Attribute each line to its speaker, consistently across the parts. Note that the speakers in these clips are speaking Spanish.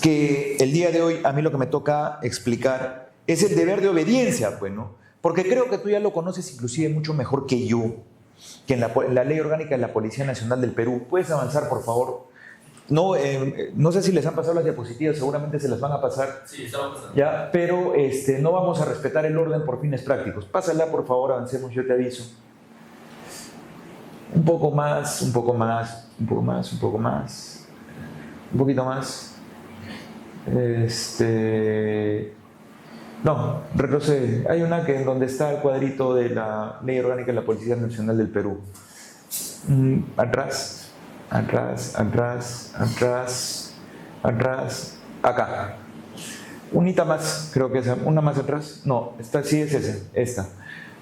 Speaker 1: que el día de hoy a mí lo que me toca explicar es el deber de obediencia, pues, ¿no? Porque creo que tú ya lo conoces inclusive mucho mejor que yo, que en la Ley Orgánica de la Policía Nacional del Perú. ¿Puedes avanzar, por favor? No, no sé si les han pasado las diapositivas, seguramente se las van a pasar.
Speaker 2: Sí, estamos pasando.
Speaker 1: Ya, pero no vamos a respetar el orden por fines prácticos. Pásala, por favor, avancemos, yo te aviso. Un poco más, un poco más, un poco más, un poco más. Un poquito más. No, retrocede. Hay una que en donde está el cuadrito de la Ley Orgánica de la Policía Nacional del Perú. Atrás, atrás, atrás, atrás, atrás. Acá. Unita más, creo que es una más atrás. No, esta sí es esa, esta.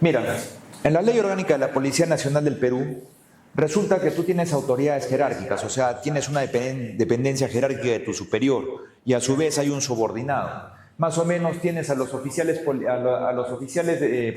Speaker 1: Mira, en la Ley Orgánica de la Policía Nacional del Perú, resulta que tú tienes autoridades jerárquicas, o sea, tienes una dependencia jerárquica de tu superior y a su vez hay un subordinado. Más o menos tienes a los oficiales,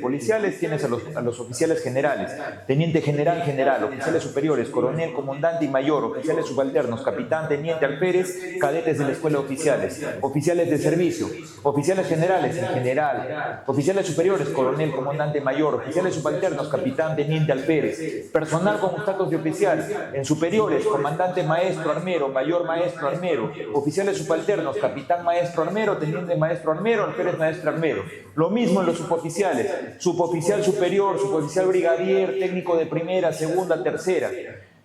Speaker 1: policiales, tienes a los oficiales generales, teniente general, general, oficiales superiores, coronel, comandante y mayor, oficiales subalternos, capitán, teniente, alférez, cadetes de la escuela de oficiales, oficiales de servicio, oficiales generales, en general, oficiales superiores, coronel, comandante, mayor, oficiales subalternos, capitán, teniente, alférez, personal con estatus de oficial, en superiores, comandante, maestro, armero, mayor, maestro, armero, oficiales subalternos, capitán, maestro, armero, teniente, maestro armero, alférez maestro armero. Lo mismo en los suboficiales, suboficial superior, suboficial brigadier, técnico de primera, segunda, tercera.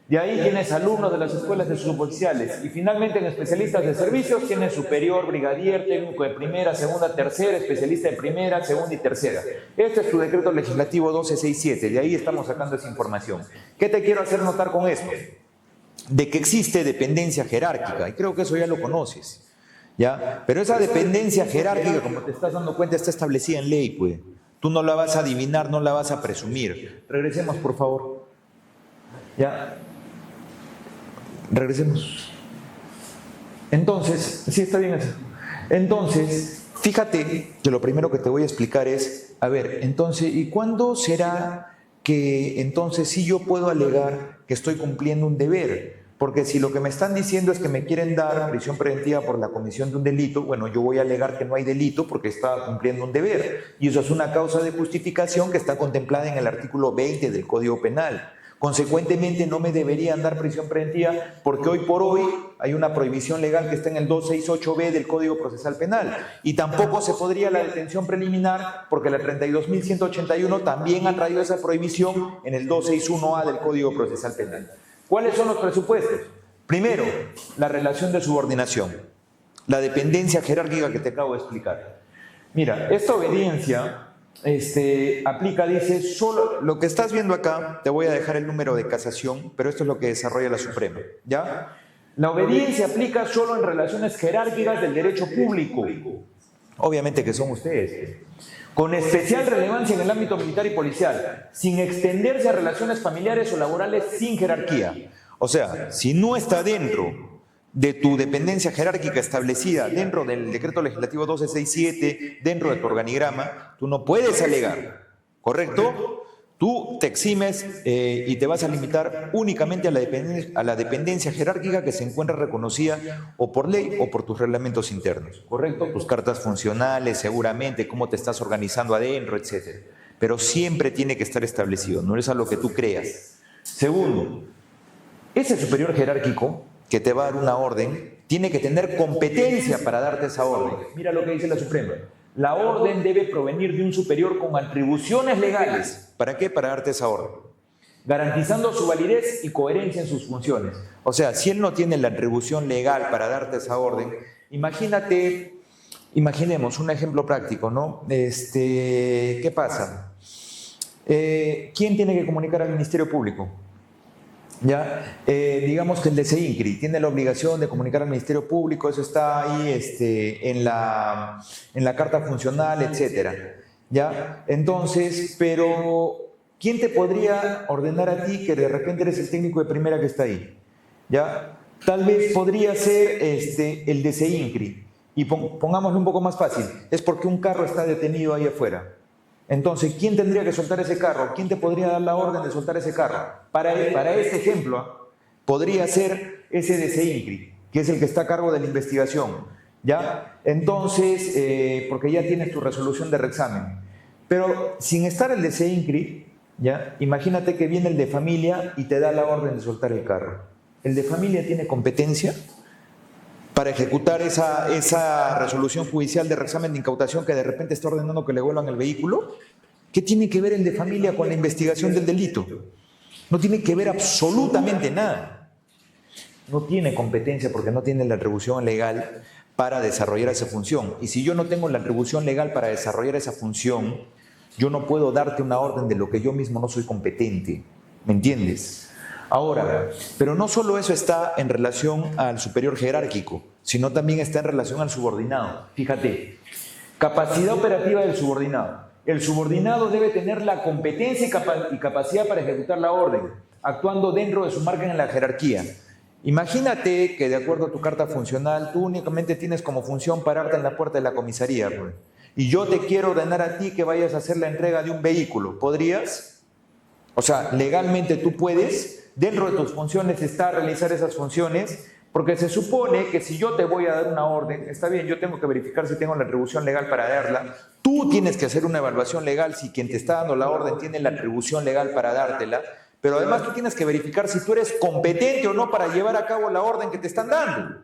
Speaker 1: De ahí tienes alumnos de las escuelas de suboficiales. Y finalmente en especialistas de servicios tienes superior, brigadier, técnico de primera, segunda, tercera, especialista de primera, segunda y tercera. Este es tu decreto legislativo 1267, de ahí estamos sacando esa información. ¿Qué te quiero hacer notar con esto? De que existe dependencia jerárquica, y creo que eso ya lo conoces. ¿Ya? Pero esa dependencia jerárquica, como te estás dando cuenta, está establecida en ley, pues. Tú no la vas a adivinar, no la vas a presumir. Regresemos, por favor. ¿Ya? Regresemos. Entonces, sí, está bien eso. Entonces, fíjate que lo primero que te voy a explicar es, a ver, entonces, ¿y cuándo será que entonces sí yo puedo alegar que estoy cumpliendo un deber? Porque si lo que me están diciendo es que me quieren dar prisión preventiva por la comisión de un delito, bueno, yo voy a alegar que no hay delito porque estaba cumpliendo un deber. Y eso es una causa de justificación que está contemplada en el artículo 20 del Código Penal. Consecuentemente, no me deberían dar prisión preventiva porque hoy por hoy hay una prohibición legal que está en el 268b del Código Procesal Penal. Y tampoco se podría la detención preliminar porque la 32.181 también ha traído esa prohibición en el 261a del Código Procesal Penal. ¿Cuáles son los presupuestos? Primero, la relación de subordinación, la dependencia jerárquica que te acabo de explicar. Mira, esta obediencia aplica, dice, solo lo que estás viendo acá, te voy a dejar el número de casación, pero esto es lo que desarrolla la Suprema, ¿ya? La obediencia aplica solo en relaciones jerárquicas del derecho público, obviamente que son ustedes, con especial relevancia en el ámbito militar y policial, sin extenderse a relaciones familiares o laborales sin jerarquía. O sea, si no está dentro de tu dependencia jerárquica establecida dentro del decreto legislativo 1267, dentro de tu organigrama, tú no puedes alegar, ¿correcto? Tú te eximes y te vas a limitar únicamente a la dependencia jerárquica que se encuentra reconocida o por ley o por tus reglamentos internos, ¿correcto? Tus cartas funcionales, seguramente, cómo te estás organizando adentro, etc. Pero siempre tiene que estar establecido, no es a lo que tú creas. Segundo, ese superior jerárquico que te va a dar una orden tiene que tener competencia para darte esa orden. Mira lo que dice la Suprema. La orden debe provenir de un superior con atribuciones legales. ¿Para qué? Para darte esa orden. Garantizando su validez y coherencia en sus funciones. O sea, si él no tiene la atribución legal para darte esa orden, imaginemos un ejemplo práctico, ¿no? ¿Qué pasa? ¿Quién tiene que comunicar al Ministerio Público? ¿Ya? Digamos que el de CEINCRI tiene la obligación de comunicar al Ministerio Público, eso está ahí en la carta funcional, etcétera. ¿Ya? Entonces, pero ¿quién te podría ordenar a ti que de repente eres el técnico de primera que está ahí? ¿Ya? Tal vez podría ser el de CEINCRI. Y pongámoslo un poco más fácil, es porque un carro está detenido ahí afuera. Entonces, ¿quién tendría que soltar ese carro? ¿Quién te podría dar la orden de soltar ese carro? Para este ejemplo, podría ser ese de CEINCRI, que es el que está a cargo de la investigación. ¿ya? Entonces, porque ya tienes tu resolución de reexamen. Pero sin estar el de SEINCRI, ¿ya? Imagínate que viene el de familia y te da la orden de soltar el carro. ¿El de familia tiene competencia para ejecutar esa resolución judicial de reexamen de incautación que de repente está ordenando que le vuelvan el vehículo? ¿Qué tiene que ver el de familia con la investigación del delito? No tiene que ver absolutamente nada. No tiene competencia porque no tiene la atribución legal para desarrollar esa función. Y si yo no tengo la atribución legal para desarrollar esa función, yo no puedo darte una orden de lo que yo mismo no soy competente. ¿Me entiendes? Ahora, pero no solo eso está en relación al superior jerárquico, sino también está en relación al subordinado. Fíjate, capacidad operativa del subordinado. El subordinado debe tener la competencia y capacidad para ejecutar la orden, actuando dentro de su margen en la jerarquía. Imagínate que de acuerdo a tu carta funcional, tú únicamente tienes como función pararte en la puerta de la comisaría, pues, y yo te quiero ordenar a ti que vayas a hacer la entrega de un vehículo. ¿Podrías? O sea, legalmente tú puedes, dentro de tus funciones está realizar esas funciones, porque se supone que si yo te voy a dar una orden, está bien, yo tengo que verificar si tengo la atribución legal para darla, tú tienes que hacer una evaluación legal si quien te está dando la orden tiene la atribución legal para dártela, pero además tú tienes que verificar si tú eres competente o no para llevar a cabo la orden que te están dando.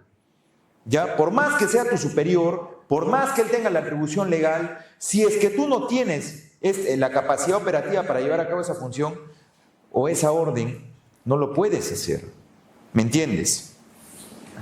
Speaker 1: Ya, por más que sea tu superior, por más que él tenga la atribución legal, si es que tú no tienes la capacidad operativa para llevar a cabo esa función o esa orden, no lo puedes hacer. ¿Me entiendes?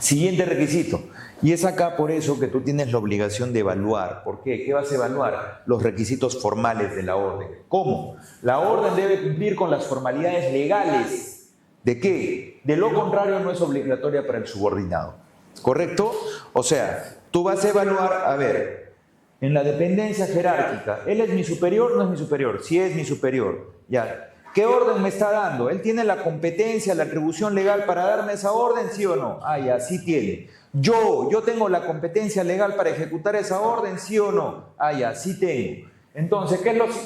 Speaker 1: Siguiente requisito. Y es acá por eso que tú tienes la obligación de evaluar. ¿Por qué? ¿Qué vas a evaluar? Los requisitos formales de la orden. ¿Cómo? La orden debe cumplir con las formalidades legales. ¿De qué? De lo contrario no es obligatoria para el subordinado. ¿Correcto? O sea, tú vas a evaluar, a ver, en la dependencia jerárquica, ¿él es mi superior o no es mi superior? Sí es mi superior. Ya. ¿Qué orden me está dando? ¿Él tiene la competencia, la atribución legal para darme esa orden, sí o no? Ah, ya, sí tiene. Yo tengo la competencia legal para ejecutar esa orden, sí o no? Ah, ya, sí tengo. Entonces,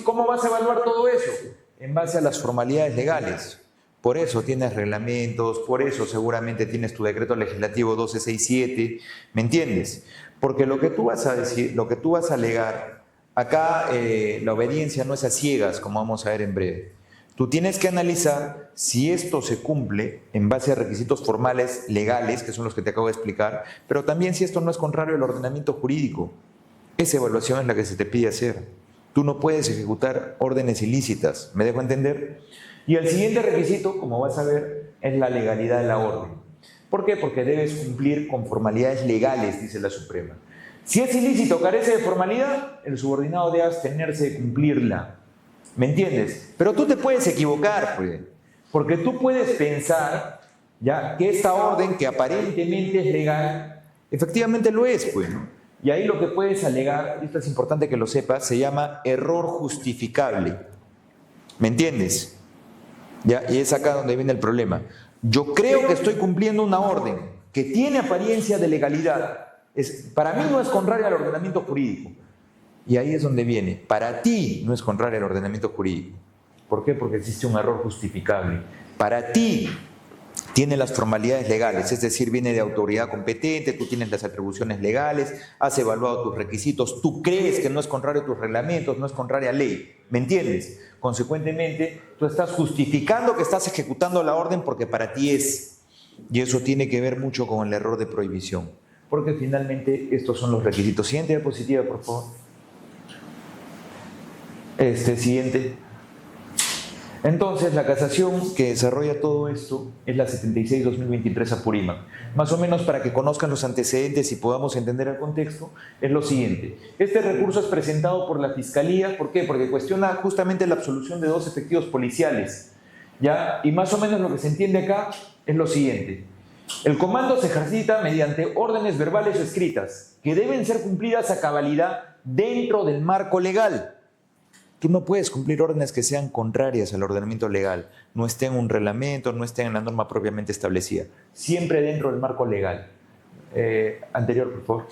Speaker 1: ¿cómo vas a evaluar todo eso? En base a las formalidades legales. Por eso tienes reglamentos, por eso seguramente tienes tu decreto legislativo 1267, ¿me entiendes? Porque lo que tú vas a decir, lo que tú vas a alegar, acá la obediencia no es a ciegas, como vamos a ver en breve. Tú tienes que analizar si esto se cumple en base a requisitos formales legales, que son los que te acabo de explicar, pero también si esto no es contrario al ordenamiento jurídico. Esa evaluación es la que se te pide hacer. Tú no puedes ejecutar órdenes ilícitas, ¿me dejo entender? Y el siguiente requisito, como vas a ver, es la legalidad de la orden. ¿Por qué? Porque debes cumplir con formalidades legales, dice la Suprema. Si es ilícito o carece de formalidad, el subordinado debe abstenerse de cumplirla. ¿Me entiendes? Pero tú te puedes equivocar, pues, porque tú puedes pensar ya que esta orden, que aparentemente es legal, efectivamente lo es, pues, ¿no? Y ahí lo que puedes alegar, y esto es importante que lo sepas, se llama error justificable. ¿Me entiendes? ¿Ya? Y es acá donde viene el problema. Yo creo que estoy cumpliendo una orden que tiene apariencia de legalidad. Para mí no es contraria al ordenamiento jurídico. Y ahí es donde viene. Para ti no es contrario al ordenamiento jurídico. ¿Por qué? Porque existe un error justificable. Para ti tiene las formalidades legales, es decir, viene de autoridad competente, tú tienes las atribuciones legales, has evaluado tus requisitos, tú crees que no es contrario a tus reglamentos, no es contraria a ley. ¿Me entiendes? Consecuentemente, tú estás justificando que estás ejecutando la orden porque para ti es. Y eso tiene que ver mucho con el error de prohibición. Porque finalmente estos son los requisitos. Siguiente diapositiva, por favor. Siguiente. Entonces, la casación que desarrolla todo esto es la 76-2023 Apurímac. Más o menos para que conozcan los antecedentes y podamos entender el contexto, es lo siguiente. Este recurso es presentado por la Fiscalía. ¿Por qué? Porque cuestiona justamente la absolución de 2 efectivos policiales, ¿ya? Y más o menos lo que se entiende acá es lo siguiente. El comando se ejercita mediante órdenes verbales o escritas que deben ser cumplidas a cabalidad dentro del marco legal. Tú no puedes cumplir órdenes que sean contrarias al ordenamiento legal, no estén en un reglamento, no estén en la norma propiamente establecida, siempre dentro del marco legal. Anterior, por favor.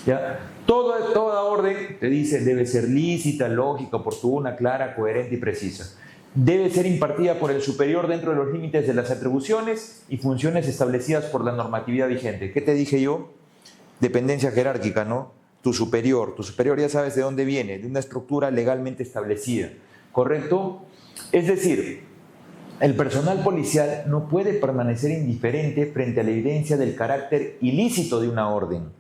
Speaker 1: ¿Ya? Toda orden, te dice, debe ser lícita, lógica, oportuna, clara, coherente y precisa. Debe ser impartida por el superior dentro de los límites de las atribuciones y funciones establecidas por la normatividad vigente. ¿Qué te dije yo? dependencia jerárquica, ¿no? Tu superior ya sabes de dónde viene, de una estructura legalmente establecida, ¿correcto? Es decir, el personal policial no puede permanecer indiferente frente a la evidencia del carácter ilícito de una orden.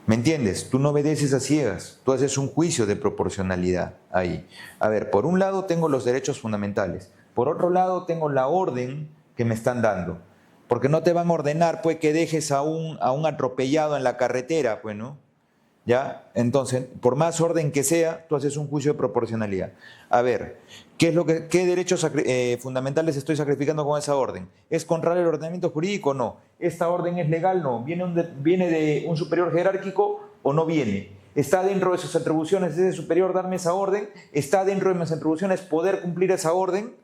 Speaker 1: ¿Me entiendes? Tú no obedeces a ciegas, tú haces un juicio de proporcionalidad ahí. A ver, por un lado tengo los derechos fundamentales, por otro lado tengo la orden que me están dando, porque no te van a ordenar pues que dejes a un atropellado en la carretera, pues, ¿no? ¿Ya? Entonces, por más orden que sea, tú haces un juicio de proporcionalidad. A ver, ¿qué derechos fundamentales estoy sacrificando con esa orden? ¿Es contrario al ordenamiento jurídico o no? ¿Esta orden es legal? No. ¿Viene de un superior jerárquico o no viene? ¿Está dentro de sus atribuciones de ese superior darme esa orden? ¿Está dentro de mis atribuciones poder cumplir esa orden?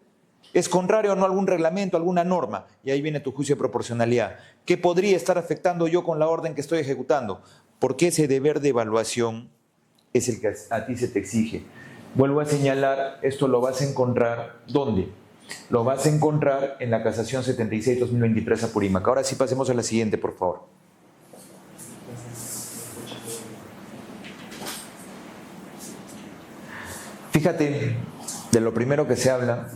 Speaker 1: ¿Es contrario o no a algún reglamento, alguna norma? Y ahí viene tu juicio de proporcionalidad. ¿Qué podría estar afectando yo con la orden que estoy ejecutando? Porque ese deber de evaluación es el que a ti se te exige. Vuelvo a señalar, esto lo vas a encontrar, ¿dónde? Lo vas a encontrar en la Casación 76-2023 Apurímac. Ahora sí pasemos a la siguiente, por favor. Fíjate, de lo primero que se habla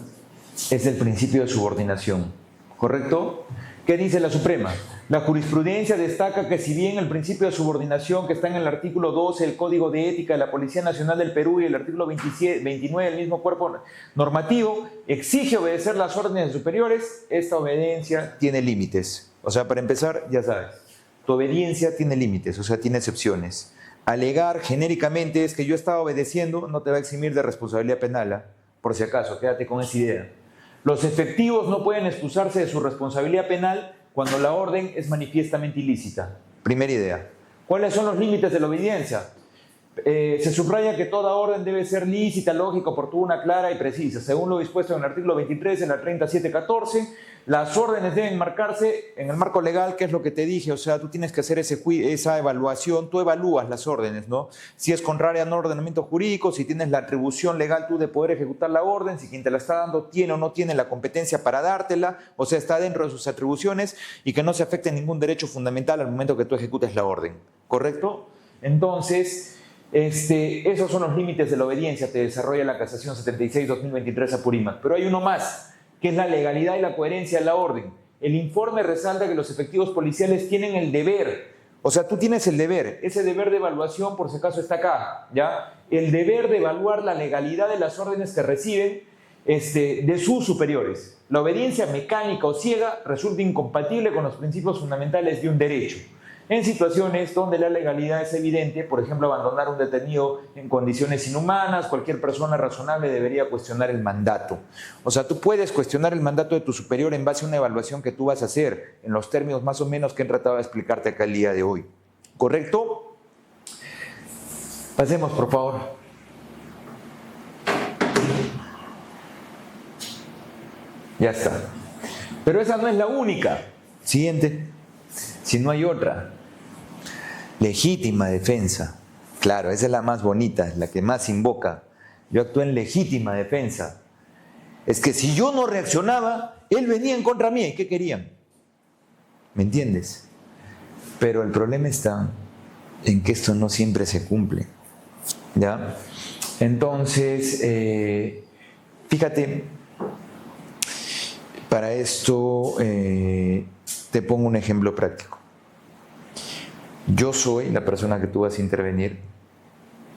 Speaker 1: es del principio de subordinación, ¿correcto? ¿Qué dice la Suprema? La jurisprudencia destaca que si bien el principio de subordinación que está en el artículo 12 del Código de Ética de la Policía Nacional del Perú y el artículo 29 del mismo cuerpo normativo exige obedecer las órdenes superiores, esta obediencia tiene límites. O sea, para empezar, ya sabes, tu obediencia tiene límites, o sea, tiene excepciones. Alegar genéricamente es que yo estaba obedeciendo no te va a eximir de responsabilidad penal, por si acaso, quédate con esa idea. Los efectivos no pueden excusarse de su responsabilidad penal cuando la orden es manifiestamente ilícita. Primera idea. ¿Cuáles son los límites de la obediencia? Se subraya que toda orden debe ser lícita, lógica, oportuna, clara y precisa. Según lo dispuesto en el artículo 23, en la 3714, las órdenes deben marcarse en el marco legal, que es lo que te dije. O sea, tú tienes que hacer esa evaluación, tú evalúas las órdenes, ¿no? Si es contraria al ordenamiento jurídico, si tienes la atribución legal tú de poder ejecutar la orden, si quien te la está dando tiene o no tiene la competencia para dártela, o sea, está dentro de sus atribuciones y que no se afecte ningún derecho fundamental al momento que tú ejecutes la orden, ¿correcto? Entonces, esos son los límites de la obediencia, te desarrolla la Casación 76-2023 Apurímac. Pero hay uno más, que es la legalidad y la coherencia de la orden. El informe resalta que los efectivos policiales tienen el deber, o sea, tú tienes el deber, ese deber de evaluación por si acaso está acá, ¿ya? El deber de evaluar la legalidad de las órdenes que reciben de sus superiores. La obediencia mecánica o ciega resulta incompatible con los principios fundamentales de un derecho. En situaciones donde la legalidad es evidente, por ejemplo, abandonar un detenido en condiciones inhumanas, cualquier persona razonable debería cuestionar el mandato. O sea, tú puedes cuestionar el mandato de tu superior en base a una evaluación que tú vas a hacer, en los términos más o menos que he tratado de explicarte acá el día de hoy. ¿Correcto? Pasemos, por favor. Ya está. Pero esa no es la única. Siguiente. Si no hay otra. Legítima defensa. Claro, esa es la más bonita, la que más invoca. Yo actué en legítima defensa. Es que si yo no reaccionaba, él venía en contra mía. ¿Y qué querían? ¿Me entiendes? Pero el problema está en que esto no siempre se cumple. ¿Ya? Entonces, fíjate, para esto te pongo un ejemplo práctico. Yo soy la persona que tú vas a intervenir,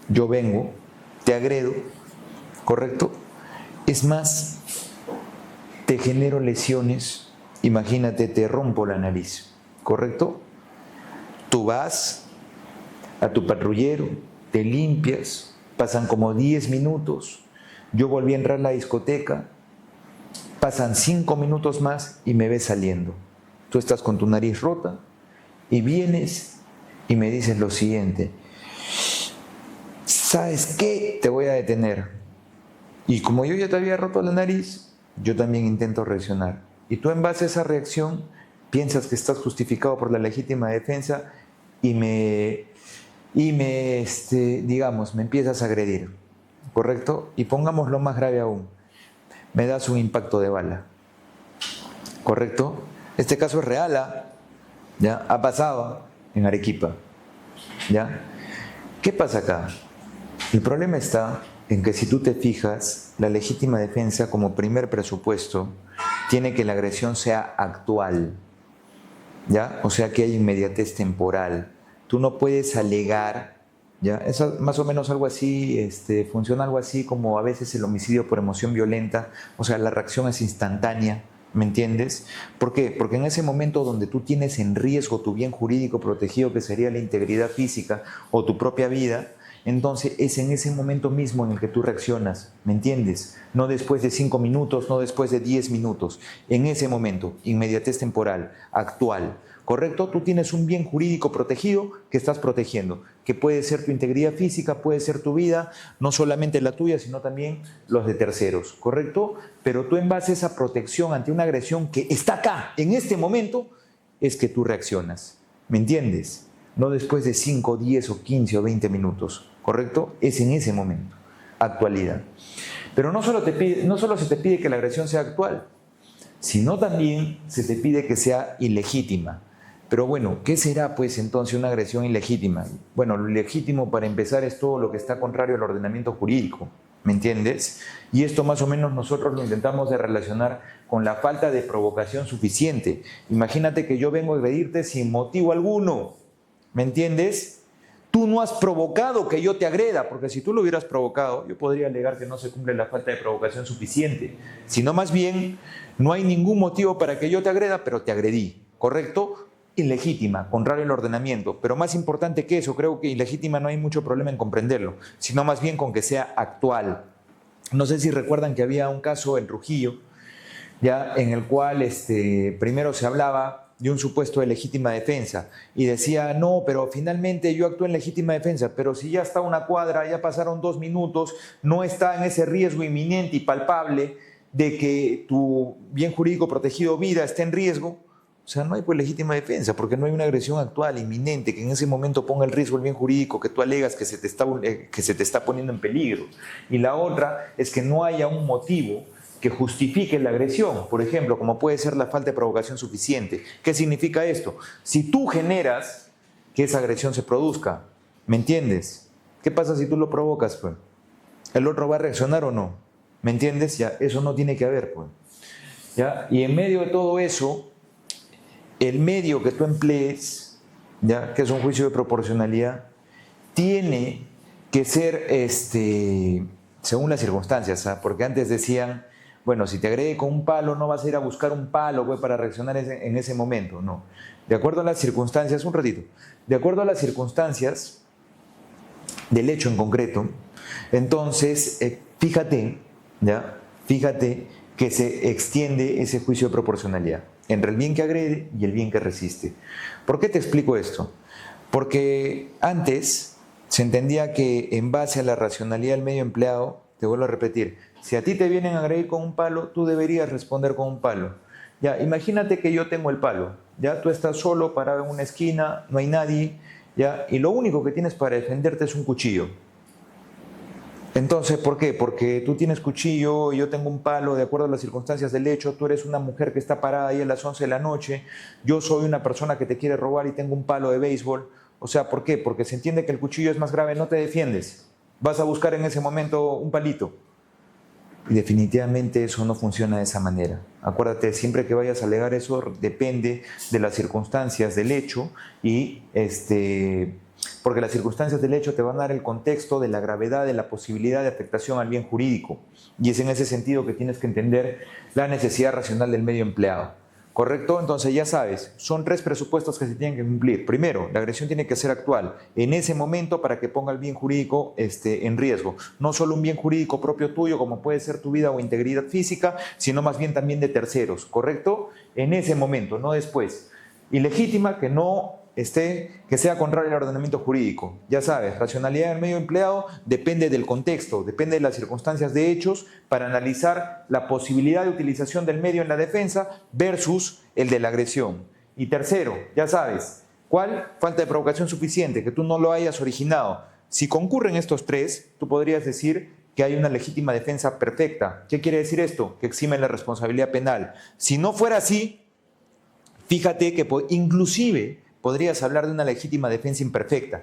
Speaker 1: yo vengo, te agredo, ¿correcto? Es más, te genero lesiones, imagínate, te rompo la nariz, ¿correcto? Tú vas a tu patrullero, te limpias, pasan como 10 minutos, yo volví a entrar a la discoteca, pasan 5 minutos más y me ves saliendo. Tú estás con tu nariz rota y vienes y me dices lo siguiente: ¿sabes qué? Te voy a detener. Y como yo ya te había roto la nariz, yo también intento reaccionar. Y tú en base a esa reacción piensas que estás justificado por la legítima defensa y digamos, me empiezas a agredir, ¿correcto? Y pongámoslo más grave aún, me das un impacto de bala, ¿correcto? Este caso es real, ¿ya? Ha pasado en Arequipa. ¿Ya? ¿Qué pasa acá? El problema está en que si tú te fijas, la legítima defensa como primer presupuesto tiene que la agresión sea actual, ¿ya? O sea que hay inmediatez temporal. Tú no puedes alegar, ¿ya? Es más o menos algo así, funciona algo así como a veces el homicidio por emoción violenta, o sea, la reacción es instantánea, ¿me entiendes? ¿Por qué? Porque en ese momento donde tú tienes en riesgo tu bien jurídico protegido, que sería la integridad física o tu propia vida, entonces es en ese momento mismo en el que tú reaccionas, ¿me entiendes? No después de 5 minutos, no después de 10 minutos, en ese momento, inmediatez temporal, actual, ¿correcto? Tú tienes un bien jurídico protegido que estás protegiendo, que puede ser tu integridad física, puede ser tu vida, no solamente la tuya, sino también los de terceros, ¿correcto? Pero tú en base a esa protección ante una agresión que está acá, en este momento, es que tú reaccionas, ¿me entiendes? No después de 5, 10 o 15 o 20 minutos, ¿correcto? Es en ese momento, actualidad. Pero no solo se te pide que la agresión sea actual, sino también se te pide que sea ilegítima. Pero bueno, ¿qué será pues entonces una agresión ilegítima? Bueno, lo ilegítimo para empezar es todo lo que está contrario al ordenamiento jurídico, ¿me entiendes? Y esto más o menos nosotros lo intentamos de relacionar con la falta de provocación suficiente. Imagínate que yo vengo a agredirte sin motivo alguno, ¿me entiendes? Tú no has provocado que yo te agreda, porque si tú lo hubieras provocado, yo podría alegar que no se cumple la falta de provocación suficiente, sino más bien no hay ningún motivo para que yo te agreda, pero te agredí, ¿correcto? Ilegítima, contrario al ordenamiento, pero más importante que eso, creo que ilegítima no hay mucho problema en comprenderlo, sino más bien con que sea actual. No sé si recuerdan que había un caso en Trujillo, ya en el cual primero se hablaba de un supuesto de legítima defensa y decía, no, pero finalmente yo actué en legítima defensa, pero si ya está a una cuadra, ya pasaron 2 minutos, no está en ese riesgo inminente y palpable de que tu bien jurídico protegido vida esté en riesgo. O sea, no hay pues legítima defensa porque no hay una agresión actual, inminente, que en ese momento ponga en riesgo el bien jurídico que tú alegas que se te está poniendo en peligro. Y la otra es que no haya un motivo que justifique la agresión, por ejemplo, como puede ser la falta de provocación suficiente. ¿Qué significa esto? Si tú generas que esa agresión se produzca, ¿me entiendes? ¿Qué pasa si tú lo provocas, pues? ¿El otro va a reaccionar o no? ¿Me entiendes? Ya, eso no tiene que haber, pues. ¿Ya? Y en medio de todo eso, el medio que tú emplees, ¿ya? Que es un juicio de proporcionalidad, tiene que ser según las circunstancias, ¿sabes? Porque antes decían, bueno, si te agrede con un palo, no vas a ir a buscar un palo pues, para reaccionar en ese momento, no. De acuerdo a las circunstancias, un ratito, de acuerdo a las circunstancias del hecho en concreto, entonces, fíjate, ¿ya? Fíjate que se extiende ese juicio de proporcionalidad entre el bien que agrede y el bien que resiste. ¿Por qué te explico esto? Porque antes se entendía que en base a la racionalidad del medio empleado, te vuelvo a repetir, si a ti te vienen a agredir con un palo, tú deberías responder con un palo. Ya, imagínate que yo tengo el palo, ya tú estás solo parado en una esquina, no hay nadie, ya, y lo único que tienes para defenderte es un cuchillo. Entonces, ¿por qué? Porque tú tienes cuchillo y yo tengo un palo, de acuerdo a las circunstancias del hecho, tú eres una mujer que está parada ahí a las 11 de la noche, yo soy una persona que te quiere robar y tengo un palo de béisbol. O sea, ¿por qué? Porque se entiende que el cuchillo es más grave, no te defiendes. Vas a buscar en ese momento un palito. Y definitivamente eso no funciona de esa manera. Acuérdate, siempre que vayas a alegar eso depende de las circunstancias del hecho y porque las circunstancias del hecho te van a dar el contexto de la gravedad de la posibilidad de afectación al bien jurídico. Y es en ese sentido que tienes que entender la necesidad racional del medio empleado. ¿Correcto? Entonces ya sabes, son 3 presupuestos que se tienen que cumplir. Primero, la agresión tiene que ser actual, en ese momento para que ponga el bien jurídico en riesgo. No solo un bien jurídico propio tuyo, como puede ser tu vida o integridad física, sino más bien también de terceros. ¿Correcto? En ese momento, no después. Ilegítima, que sea contrario al ordenamiento jurídico. Ya sabes, racionalidad del medio empleado depende del contexto, depende de las circunstancias de hechos para analizar la posibilidad de utilización del medio en la defensa versus el de la agresión. Y tercero, ya sabes, ¿cuál? Falta de provocación suficiente, que tú no lo hayas originado. Si concurren estos 3, tú podrías decir que hay una legítima defensa perfecta. ¿Qué quiere decir esto? Que exime la responsabilidad penal. Si no fuera así, fíjate que inclusive podrías hablar de una legítima defensa imperfecta.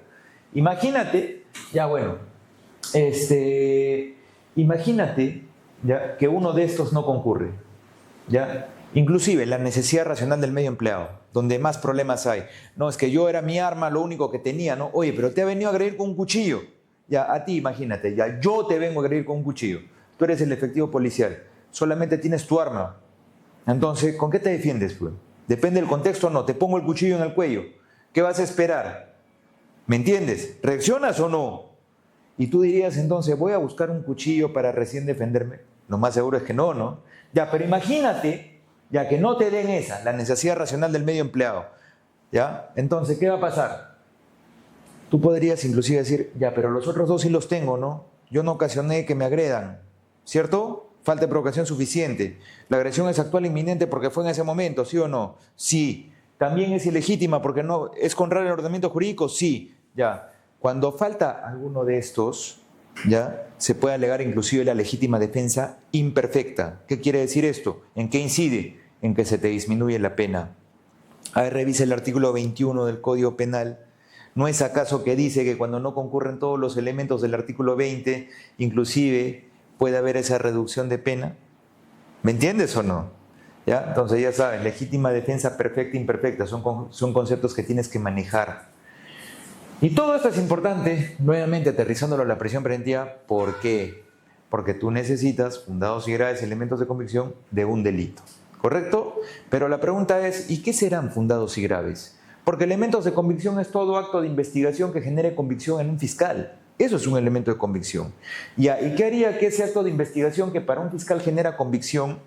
Speaker 1: Imagínate, ya bueno, imagínate ya, que uno de estos no concurre, ¿ya? Inclusive la necesidad racional del medio empleado, donde más problemas hay. No, es que yo era mi arma, lo único que tenía, ¿no? Oye, pero te ha venido a agredir con un cuchillo. Ya, a ti imagínate, ya, yo te vengo a agredir con un cuchillo. Tú eres el efectivo policial, solamente tienes tu arma. Entonces, ¿con qué te defiendes, pues? Depende del contexto o no. Te pongo el cuchillo en el cuello. ¿Qué vas a esperar? ¿Me entiendes? ¿Reaccionas o no? Y tú dirías entonces, voy a buscar un cuchillo para recién defenderme. Lo más seguro es que no, ¿no? Ya, pero imagínate, ya que no te den esa, la necesidad racional del medio empleado. ¿Ya? Entonces, ¿qué va a pasar? Tú podrías inclusive decir, ya, pero los otros dos sí los tengo, ¿no? Yo no ocasioné que me agredan, ¿cierto? Falta de provocación suficiente. La agresión es actual e inminente porque fue en ese momento, ¿sí o no? Sí. También es ilegítima porque no es contrario al ordenamiento jurídico, sí. Ya. Cuando falta alguno de estos, ya se puede alegar inclusive la legítima defensa imperfecta. ¿Qué quiere decir esto? ¿En qué incide? En que se te disminuye la pena. A ver, revisa el artículo 21 del Código Penal. ¿No es acaso que dice que cuando no concurren todos los elementos del artículo 20, inclusive puede haber esa reducción de pena? ¿Me entiendes o no? ¿Ya? Entonces ya sabes, legítima defensa perfecta e imperfecta son conceptos que tienes que manejar. Y todo esto es importante, nuevamente aterrizándolo a la prisión preventiva. ¿Por qué? Porque tú necesitas fundados y graves elementos de convicción de un delito. ¿Correcto? Pero la pregunta es, ¿y qué serán fundados y graves? Porque elementos de convicción es todo acto de investigación que genere convicción en un fiscal. Eso es un elemento de convicción. Ya, ¿y qué haría que ese acto de investigación que para un fiscal genera convicción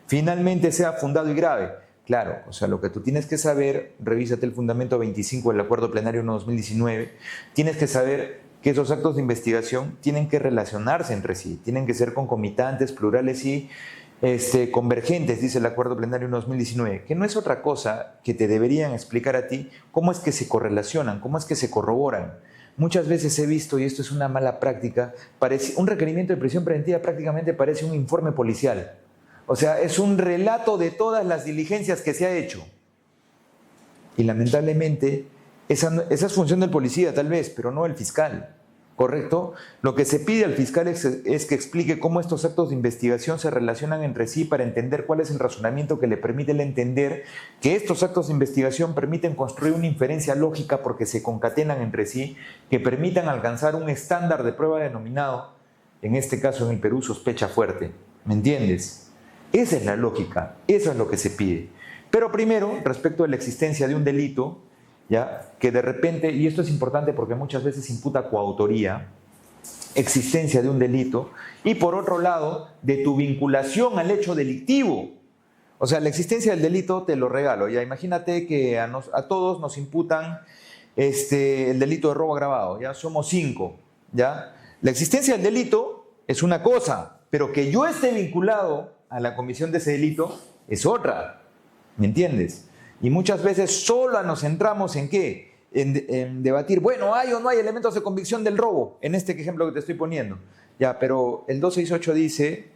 Speaker 1: finalmente sea fundado y grave? Claro, o sea, lo que tú tienes que saber, revísate el fundamento 25 del Acuerdo Plenario 1/2019, tienes que saber que esos actos de investigación tienen que relacionarse entre sí, tienen que ser concomitantes, plurales y convergentes, dice el Acuerdo Plenario 1/2019, que no es otra cosa que te deberían explicar a ti cómo es que se correlacionan, cómo es que se corroboran. Muchas veces he visto, y esto es una mala práctica, un requerimiento de prisión preventiva prácticamente parece un informe policial. O sea, es un relato de todas las diligencias que se ha hecho. Y lamentablemente, esa es función del policía tal vez, pero no del fiscal. ¿Correcto? Lo que se pide al fiscal es que explique cómo estos actos de investigación se relacionan entre sí para entender cuál es el razonamiento que le permite entender que estos actos de investigación permiten construir una inferencia lógica porque se concatenan entre sí, que permitan alcanzar un estándar de prueba denominado, en este caso en el Perú, sospecha fuerte. ¿Me entiendes? Esa es la lógica, eso es lo que se pide. Pero primero, respecto a la existencia de un delito, ¿ya? Que de repente, y esto es importante porque muchas veces imputa coautoría, existencia de un delito, y por otro lado, de tu vinculación al hecho delictivo. O sea, la existencia del delito te lo regalo. Ya imagínate que a todos nos imputan el delito de robo agravado, ya somos 5, ¿ya? La existencia del delito es una cosa, pero que yo esté vinculado a la comisión de ese delito es otra, ¿me entiendes? Y muchas veces solo nos centramos en qué, en debatir, bueno, hay o no hay elementos de convicción del robo, en este ejemplo que te estoy poniendo. Ya, pero el 268 dice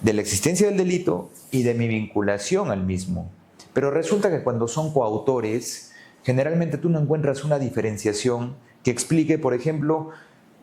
Speaker 1: de la existencia del delito y de mi vinculación al mismo. Pero resulta que cuando son coautores, generalmente tú no encuentras una diferenciación que explique, por ejemplo,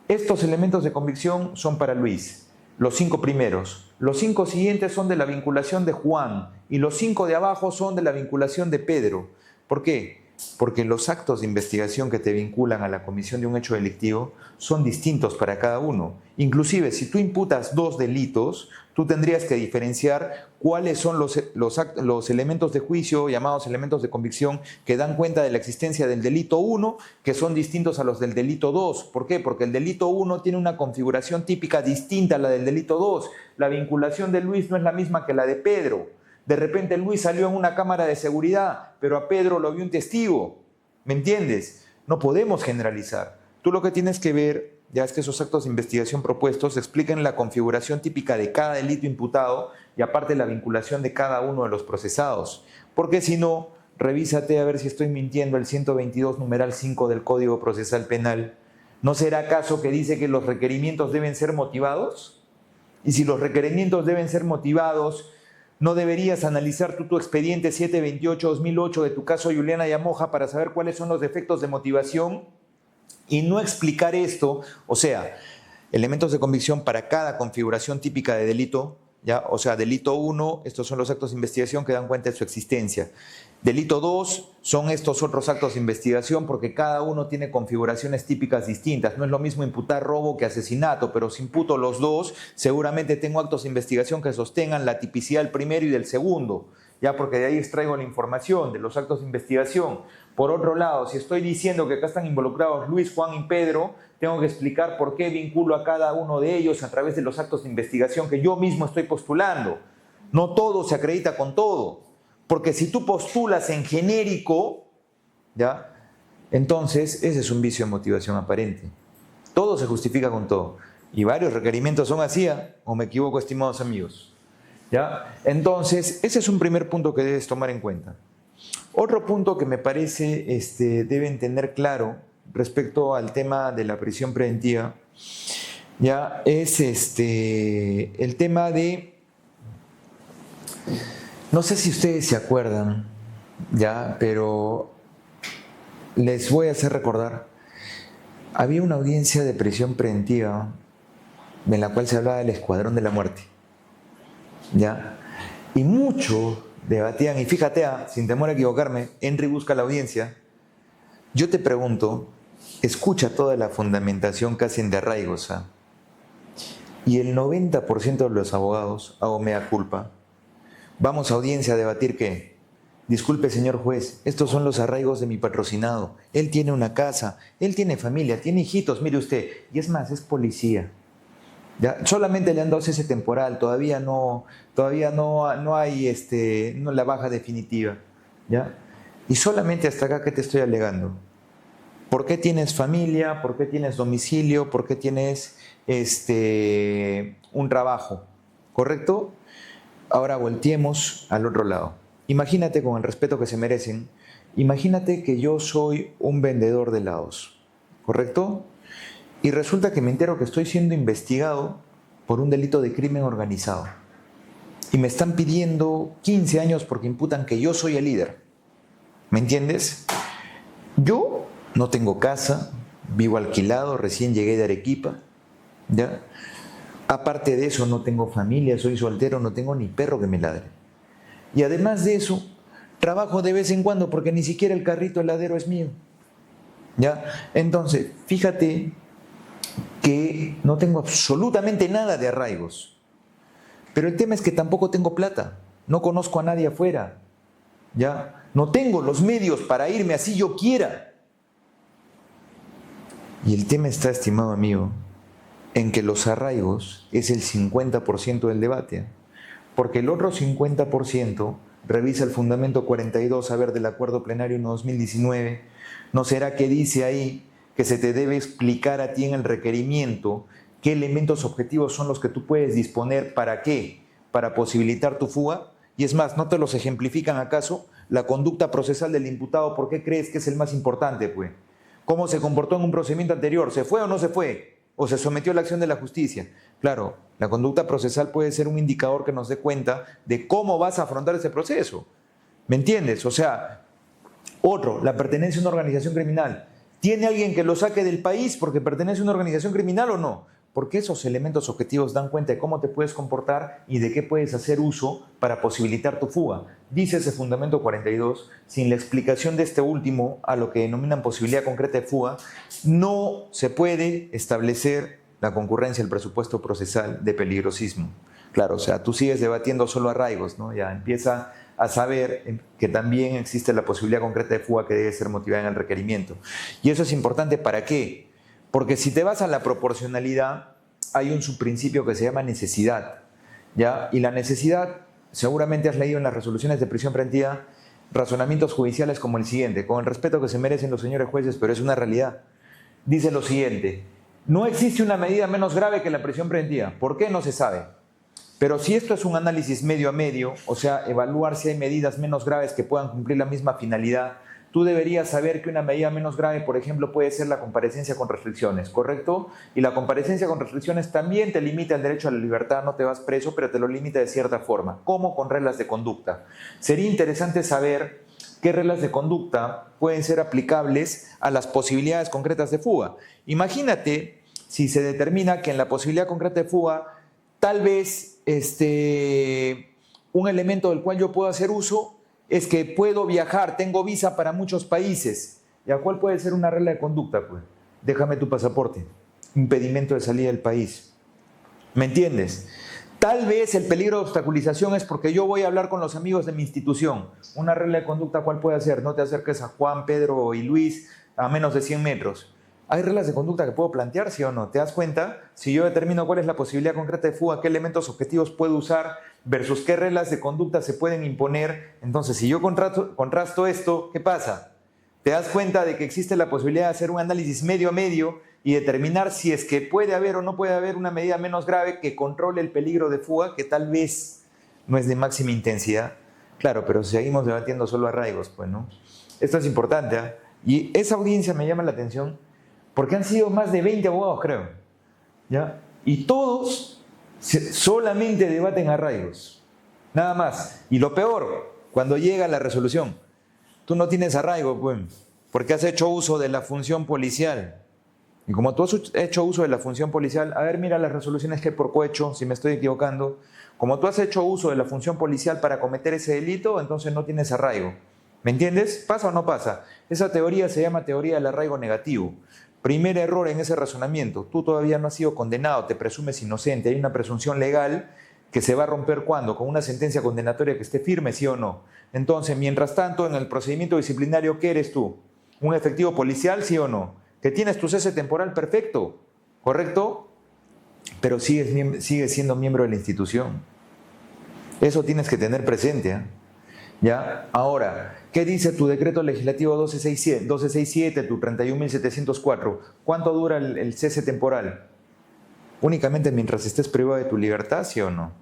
Speaker 1: estos elementos de convicción son para Luis, los 5 primeros. Los 5 siguientes son de la vinculación de Juan y los 5 de abajo son de la vinculación de Pedro. ¿Por qué? Porque los actos de investigación que te vinculan a la comisión de un hecho delictivo son distintos para cada uno. Inclusive, si tú imputas 2 delitos, tú tendrías que diferenciar cuáles son los elementos de juicio, llamados elementos de convicción, que dan cuenta de la existencia del delito 1, que son distintos a los del delito 2. ¿Por qué? Porque el delito 1 tiene una configuración típica distinta a la del delito 2. La vinculación de Luis no es la misma que la de Pedro. De repente Luis salió en una cámara de seguridad, pero a Pedro lo vio un testigo. ¿Me entiendes? No podemos generalizar. Tú lo que tienes que ver ya es que esos actos de investigación propuestos expliquen la configuración típica de cada delito imputado y aparte la vinculación de cada uno de los procesados. Porque si no, revísate a ver si estoy mintiendo el 122 numeral 5 del Código Procesal Penal. ¿No será acaso que dice que los requerimientos deben ser motivados? Y si los requerimientos deben ser motivados, ¿no deberías analizar tú tu expediente 728-2008 de tu caso Juliana Yamoja para saber cuáles son los defectos de motivación? y no explicar esto, o sea, elementos de convicción para cada configuración típica de delito, ¿ya? O sea, delito 1, estos son los actos de investigación que dan cuenta de su existencia. Delito 2 son estos otros actos de investigación porque cada uno tiene configuraciones típicas distintas. No es lo mismo imputar robo que asesinato, pero si imputo los dos, seguramente tengo actos de investigación que sostengan la tipicidad del primero y del segundo, ya porque de ahí extraigo la información de los actos de investigación. Por otro lado, si estoy diciendo que acá están involucrados Luis, Juan y Pedro, tengo que explicar por qué vinculo a cada uno de ellos a través de los actos de investigación que yo mismo estoy postulando. No todo se acredita con todo. Porque si tú postulas en genérico, ¿ya? Entonces ese es un vicio de motivación aparente. Todo se justifica con todo. Y varios requerimientos son así, ¿o me equivoco, estimados amigos? ¿Ya? Entonces, ese es un primer punto que debes tomar en cuenta. Otro punto que me parece deben tener claro respecto al tema de la prisión preventiva, ya es el tema de... No sé si ustedes se acuerdan, ya, pero les voy a hacer recordar. Había una audiencia de prisión preventiva en la cual se hablaba del Escuadrón de la Muerte, ya, y muchos debatían, y fíjate, sin temor a equivocarme, Henry busca la audiencia. Yo te pregunto, escucha toda la fundamentación que hacen de arraigos, y el 90% de los abogados, hago mea culpa, vamos a audiencia a debatir qué. Disculpe, señor juez, estos son los arraigos de mi patrocinado. Él tiene una casa, él tiene familia, tiene hijitos, mire usted. Y es más, es policía. ¿Ya? Solamente le han dado cese temporal, todavía no hay no la baja definitiva. ¿Ya? Y solamente hasta acá, ¿qué te estoy alegando? ¿Por qué tienes familia? ¿Por qué tienes domicilio? ¿Por qué tienes un trabajo? ¿Correcto? Ahora volteemos al otro lado. Imagínate, con el respeto que se merecen, imagínate que yo soy un vendedor de helados, ¿correcto? Y resulta que me entero que estoy siendo investigado por un delito de crimen organizado. Y me están pidiendo 15 años porque imputan que yo soy el líder. ¿Me entiendes? Yo no tengo casa, vivo alquilado, recién llegué de Arequipa, ¿ya? Aparte de eso, no tengo familia, soy soltero, no tengo ni perro que me ladre. Y además de eso, trabajo de vez en cuando porque ni siquiera el carrito heladero es mío. ¿Ya? Entonces, fíjate que no tengo absolutamente nada de arraigos. Pero el tema es que tampoco tengo plata. No conozco a nadie afuera. ¿Ya? No tengo los medios para irme así yo quiera. Y el tema está, estimado amigo, en que los arraigos es el 50% del debate, porque el otro 50% revisa el fundamento 42, a ver, del Acuerdo Plenario 2019, ¿no será que dice ahí que se te debe explicar a ti en el requerimiento qué elementos objetivos son los que tú puedes disponer? ¿Para qué? Para posibilitar tu fuga. Y es más, ¿no te los ejemplifican acaso? La conducta procesal del imputado, ¿por qué crees que es el más importante, pues? ¿Cómo se comportó en un procedimiento anterior? ¿Se fue o no se fue? ¿O se sometió a la acción de la justicia? Claro, la conducta procesal puede ser un indicador que nos dé cuenta de cómo vas a afrontar ese proceso. ¿Me entiendes? O sea, otro, la pertenencia a una organización criminal. ¿Tiene alguien que lo saque del país porque pertenece a una organización criminal o no? Porque esos elementos objetivos dan cuenta de cómo te puedes comportar y de qué puedes hacer uso para posibilitar tu fuga. Dice ese fundamento 42, sin la explicación de este último a lo que denominan posibilidad concreta de fuga, no se puede establecer la concurrencia del presupuesto procesal de peligrosismo. Claro, o sea, tú sigues debatiendo solo arraigos, ¿no? Ya empieza a saber que también existe la posibilidad concreta de fuga que debe ser motivada en el requerimiento. Y eso es importante, ¿para qué? Porque si te vas a la proporcionalidad, hay un subprincipio que se llama necesidad, ¿ya? Y la necesidad, seguramente has leído en las resoluciones de prisión preventiva razonamientos judiciales como el siguiente, con el respeto que se merecen los señores jueces, pero es una realidad. Dice lo siguiente: no existe una medida menos grave que la prisión preventiva. ¿Por qué? No se sabe. Pero si esto es un análisis medio a medio, o sea, evaluar si hay medidas menos graves que puedan cumplir la misma finalidad, tú deberías saber que una medida menos grave, por ejemplo, puede ser la comparecencia con restricciones, ¿correcto? Y la comparecencia con restricciones también te limita el derecho a la libertad, no te vas preso, pero te lo limita de cierta forma. ¿Cómo? Con reglas de conducta. Sería interesante saber qué reglas de conducta pueden ser aplicables a las posibilidades concretas de fuga. Imagínate si se determina que en la posibilidad concreta de fuga, tal vez un elemento del cual yo puedo hacer uso es que puedo viajar, tengo visa para muchos países. ¿Y a cuál puede ser una regla de conducta? Pues, déjame tu pasaporte, impedimento de salida del país. ¿Me entiendes? Tal vez el peligro de obstaculización es porque yo voy a hablar con los amigos de mi institución. Una regla de conducta, ¿cuál puede ser? No te acerques a Juan, Pedro y Luis a menos de 100 metros. ¿Hay reglas de conducta que puedo plantear, sí o no? ¿Te das cuenta? Si yo determino cuál es la posibilidad concreta de fuga, qué elementos objetivos puedo usar versus qué reglas de conducta se pueden imponer. Entonces, si yo contrasto esto, ¿qué pasa? Te das cuenta de que existe la posibilidad de hacer un análisis medio a medio y determinar si es que puede haber o no puede haber una medida menos grave que controle el peligro de fuga, que tal vez no es de máxima intensidad. Claro, pero seguimos debatiendo solo arraigos, pues, ¿no? Esto es importante, ¿eh? Y esa audiencia me llama la atención porque han sido más de 20 abogados, creo, ¿ya? Y todos solamente debaten arraigos, nada más. Y lo peor, cuando llega la resolución, tú no tienes arraigo, pues, porque has hecho uso de la función policial. Y como tú has hecho uso de la función policial, a ver, mira las resoluciones que hay por cohecho, si me estoy equivocando. Como tú has hecho uso de la función policial para cometer ese delito, entonces no tienes arraigo. ¿Me entiendes? ¿Pasa o no pasa? Esa teoría se llama teoría del arraigo negativo. Primer error en ese razonamiento. Tú todavía no has sido condenado, te presumes inocente. Hay una presunción legal que se va a romper ¿cuándo? Con una sentencia condenatoria que esté firme, sí o no. Entonces, mientras tanto, en el procedimiento disciplinario, ¿qué eres tú? ¿Un efectivo policial, sí o no? Que tienes tu cese temporal perfecto, ¿correcto? Pero sigues siendo miembro de la institución. Eso tienes que tener presente, ¿eh? ¿Ya? Ahora, ¿qué dice tu decreto legislativo 1267, tu 31.704? ¿Cuánto dura el cese temporal? Únicamente mientras estés privado de tu libertad, ¿sí o no?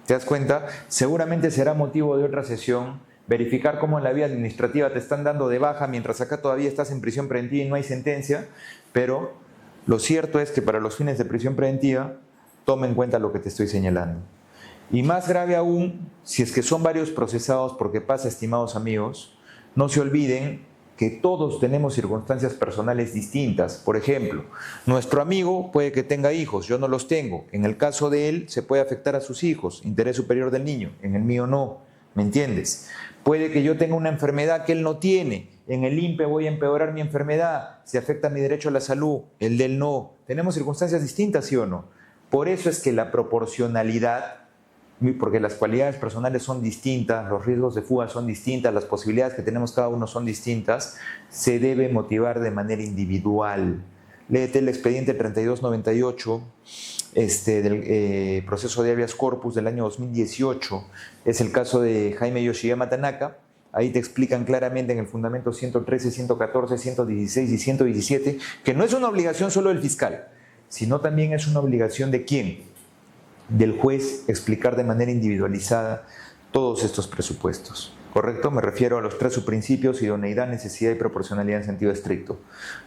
Speaker 1: ¿Te das cuenta? Seguramente será motivo de otra sesión verificar cómo en la vía administrativa te están dando de baja mientras acá todavía estás en prisión preventiva y no hay sentencia, pero lo cierto es que para los fines de prisión preventiva, toma en cuenta lo que te estoy señalando. Y más grave aún, si es que son varios procesados, porque pasa, estimados amigos, no se olviden que todos tenemos circunstancias personales distintas. Por ejemplo, nuestro amigo puede que tenga hijos, yo no los tengo. En el caso de él, se puede afectar a sus hijos, interés superior del niño, en el mío no. ¿Me entiendes? Puede que yo tenga una enfermedad que él no tiene. En el INPE voy a empeorar mi enfermedad. Se afecta mi derecho a la salud, el de él no. Tenemos circunstancias distintas, ¿sí o no? Por eso es que la proporcionalidad, porque las cualidades personales son distintas, los riesgos de fuga son distintas, las posibilidades que tenemos cada uno son distintas, se debe motivar de manera individual. Léete el expediente 3298 del proceso de habeas corpus del año 2018. Es el caso de Jaime Yoshiyama Tanaka. Ahí te explican claramente en el fundamento 113, 114, 116 y 117 que no es una obligación solo del fiscal, sino también es una obligación de ¿quién? Del juez explicar de manera individualizada todos estos presupuestos. ¿Correcto? Me refiero a los tres subprincipios: idoneidad, necesidad y proporcionalidad en sentido estricto.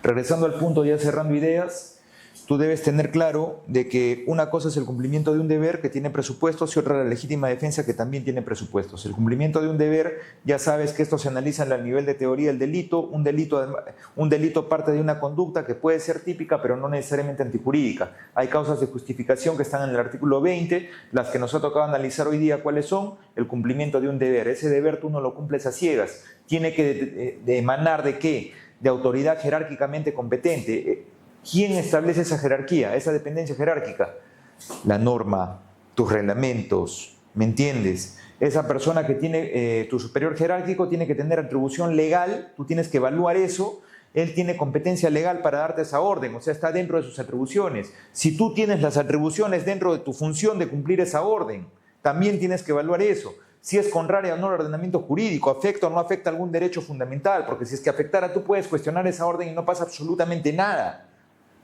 Speaker 1: Regresando al punto, ya cerrando ideas, tú debes tener claro de que una cosa es el cumplimiento de un deber que tiene presupuestos y otra la legítima defensa que también tiene presupuestos. El cumplimiento de un deber, ya sabes que esto se analiza al nivel de teoría del delito. Un delito parte de una conducta que puede ser típica pero no necesariamente antijurídica. Hay causas de justificación que están en el artículo 20, las que nos ha tocado analizar hoy día. ¿Cuáles son? El cumplimiento de un deber. Ese deber tú no lo cumples a ciegas. Tiene que emanar ¿de qué? De autoridad jerárquicamente competente. ¿Quién establece esa jerarquía, esa dependencia jerárquica? La norma, tus reglamentos, ¿me entiendes? Esa persona que tiene tu superior jerárquico tiene que tener atribución legal, tú tienes que evaluar eso, él tiene competencia legal para darte esa orden, o sea, está dentro de sus atribuciones. Si tú tienes las atribuciones dentro de tu función de cumplir esa orden, también tienes que evaluar eso. Si es contraria o no al ordenamiento jurídico, afecta o no afecta algún derecho fundamental, porque si es que afectara, tú puedes cuestionar esa orden y no pasa absolutamente nada.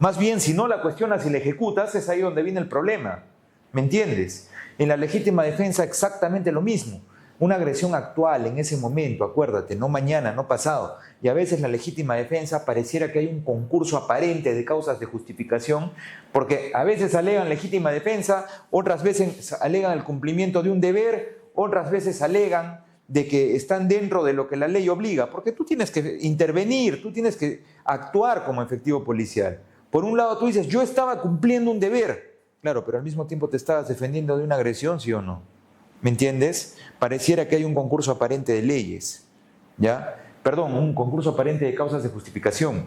Speaker 1: Más bien, si no la cuestionas y la ejecutas, es ahí donde viene el problema. ¿Me entiendes? En la legítima defensa exactamente lo mismo. Una agresión actual en ese momento, acuérdate, no mañana, no pasado. Y a veces la legítima defensa pareciera que hay un concurso aparente de causas de justificación, porque a veces alegan legítima defensa, otras veces alegan el cumplimiento de un deber, otras veces alegan de que están dentro de lo que la ley obliga, porque tú tienes que intervenir, tú tienes que actuar como efectivo policial. Por un lado tú dices, yo estaba cumpliendo un deber, claro, pero al mismo tiempo te estabas defendiendo de una agresión, ¿sí o no? ¿Me entiendes? Pareciera que hay un concurso aparente de leyes, ¿ya? Perdón, un concurso aparente de causas de justificación.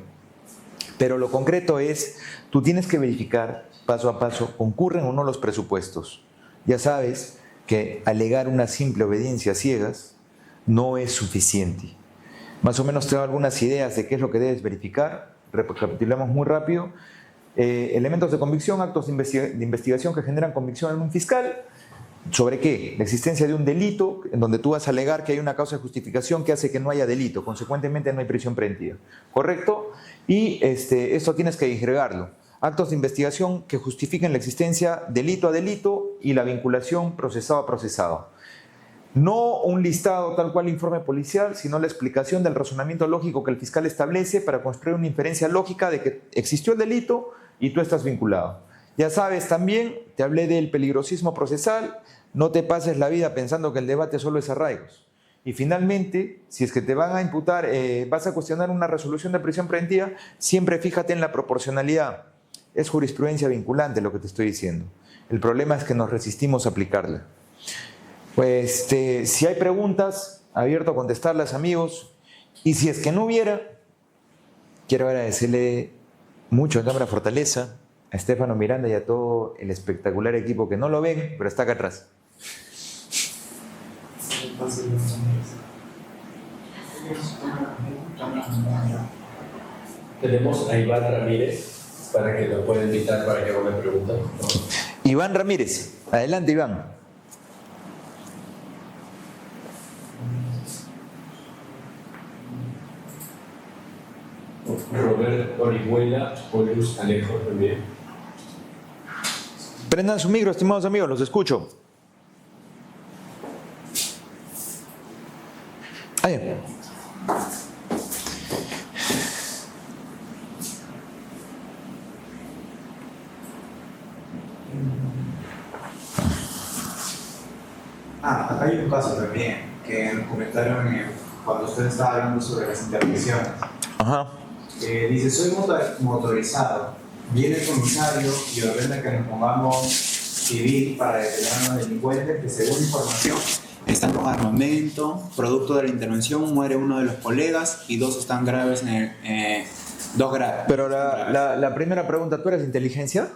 Speaker 1: Pero lo concreto es, tú tienes que verificar paso a paso, concurren o no los presupuestos. Ya sabes que alegar una simple obediencia a ciegas no es suficiente. Más o menos te doy algunas ideas de qué es lo que debes verificar. Recapitulamos muy rápido. Elementos de convicción, actos de investigación que generan convicción en un fiscal. ¿Sobre qué? La existencia de un delito en donde tú vas a alegar que hay una causa de justificación que hace que no haya delito, consecuentemente no hay prisión preventiva. ¿Correcto? Y esto tienes que disgregarlo. Actos de investigación que justifiquen la existencia delito a delito y la vinculación procesado a procesado. No un listado tal cual informe policial, sino la explicación del razonamiento lógico que el fiscal establece para construir una inferencia lógica de que existió el delito y tú estás vinculado. Ya sabes también, te hablé del peligrosismo procesal, no te pases la vida pensando que el debate solo es arraigos. Y finalmente, si es que te van a imputar, vas a cuestionar una resolución de prisión preventiva, siempre fíjate en la proporcionalidad. Es jurisprudencia vinculante lo que te estoy diciendo. El problema es que nos resistimos a aplicarla. Pues si hay preguntas, abierto a contestarlas, amigos. Y si es que no hubiera, quiero agradecerle mucho a Cámara Fortaleza, a Estefano Miranda y a todo el espectacular equipo que no lo ven, pero está acá atrás.
Speaker 2: Tenemos a Iván Ramírez para que lo pueda invitar para que haga una pregunta.
Speaker 1: Iván Ramírez, adelante Iván.
Speaker 2: Robert Orihuela o Luz Alejo también.
Speaker 1: Prendan su micro, estimados amigos, los escucho. Ahí.
Speaker 3: Acá hay un caso también, que nos comentaron cuando usted estaba hablando sobre las intervenciones.
Speaker 1: Ajá.
Speaker 3: Dice, soy motorizado, viene el comisario y ordena que nos pongamos civil para detener a una delincuente que, según información, están con armamento, producto de la intervención, muere uno de los colegas y dos están graves, dos graves.
Speaker 1: Pero la primera pregunta, ¿tú eres de inteligencia?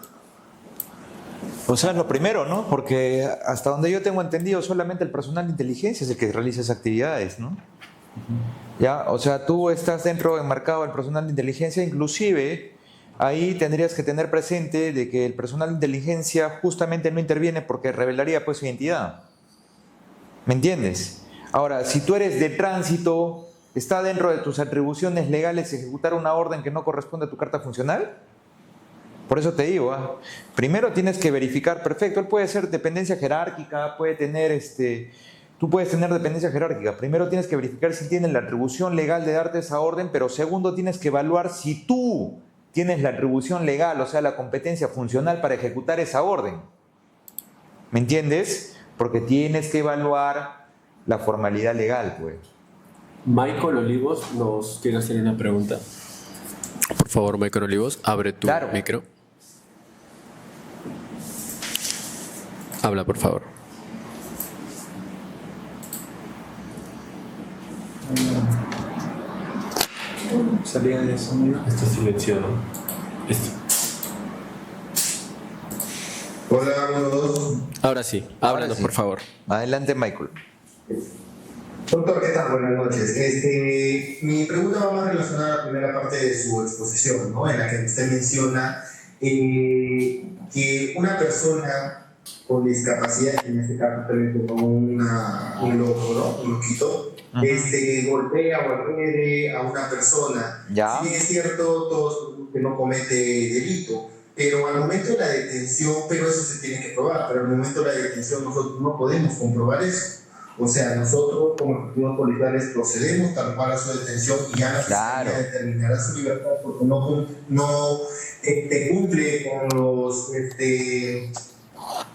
Speaker 1: O sea, es lo primero, ¿no? Porque hasta donde yo tengo entendido, solamente el personal de inteligencia es el que realiza esas actividades, ¿no? ¿Ya? O sea, tú estás dentro, enmarcado del personal de inteligencia, inclusive ahí tendrías que tener presente de que el personal de inteligencia justamente no interviene porque revelaría pues su identidad. ¿Me entiendes? Ahora, si tú eres de tránsito, ¿está dentro de tus atribuciones legales ejecutar una orden que no corresponde a tu carta funcional? Por eso te digo, primero tienes que verificar, perfecto, él puede ser dependencia jerárquica, puede tener tú puedes tener dependencia jerárquica. Primero tienes que verificar si tienes la atribución legal de darte esa orden, pero segundo tienes que evaluar si tú tienes la atribución legal, o sea, la competencia funcional para ejecutar esa orden. ¿Me entiendes? Porque tienes que evaluar la formalidad legal, pues.
Speaker 2: Michael Olivos nos quiere hacer una pregunta. Por favor, Michael Olivos, abre tu micro. Habla, por favor.
Speaker 3: Salía de sonido.
Speaker 2: Está silenciado. Listo.
Speaker 4: Hola a todos.
Speaker 2: Ahora sí, háblanos, por favor.
Speaker 1: Adelante, Michael.
Speaker 4: Doctor, ¿qué tal? Buenas noches. Mi pregunta va más relacionada a la primera parte de su exposición, ¿no? En la que usted menciona que una persona con discapacidad, en este caso también con un loco, ¿no? Un loquito, golpea o agrede a una persona.
Speaker 1: ¿Ya?
Speaker 4: Sí, es cierto, todos que no comete delito, pero al momento de la detención, pero eso se tiene que probar, pero al momento de la detención nosotros no podemos comprobar eso. O sea, nosotros como efectivos policiales procedemos tal cual a su detención y ya la fiscalía determinará su libertad porque no cumple con los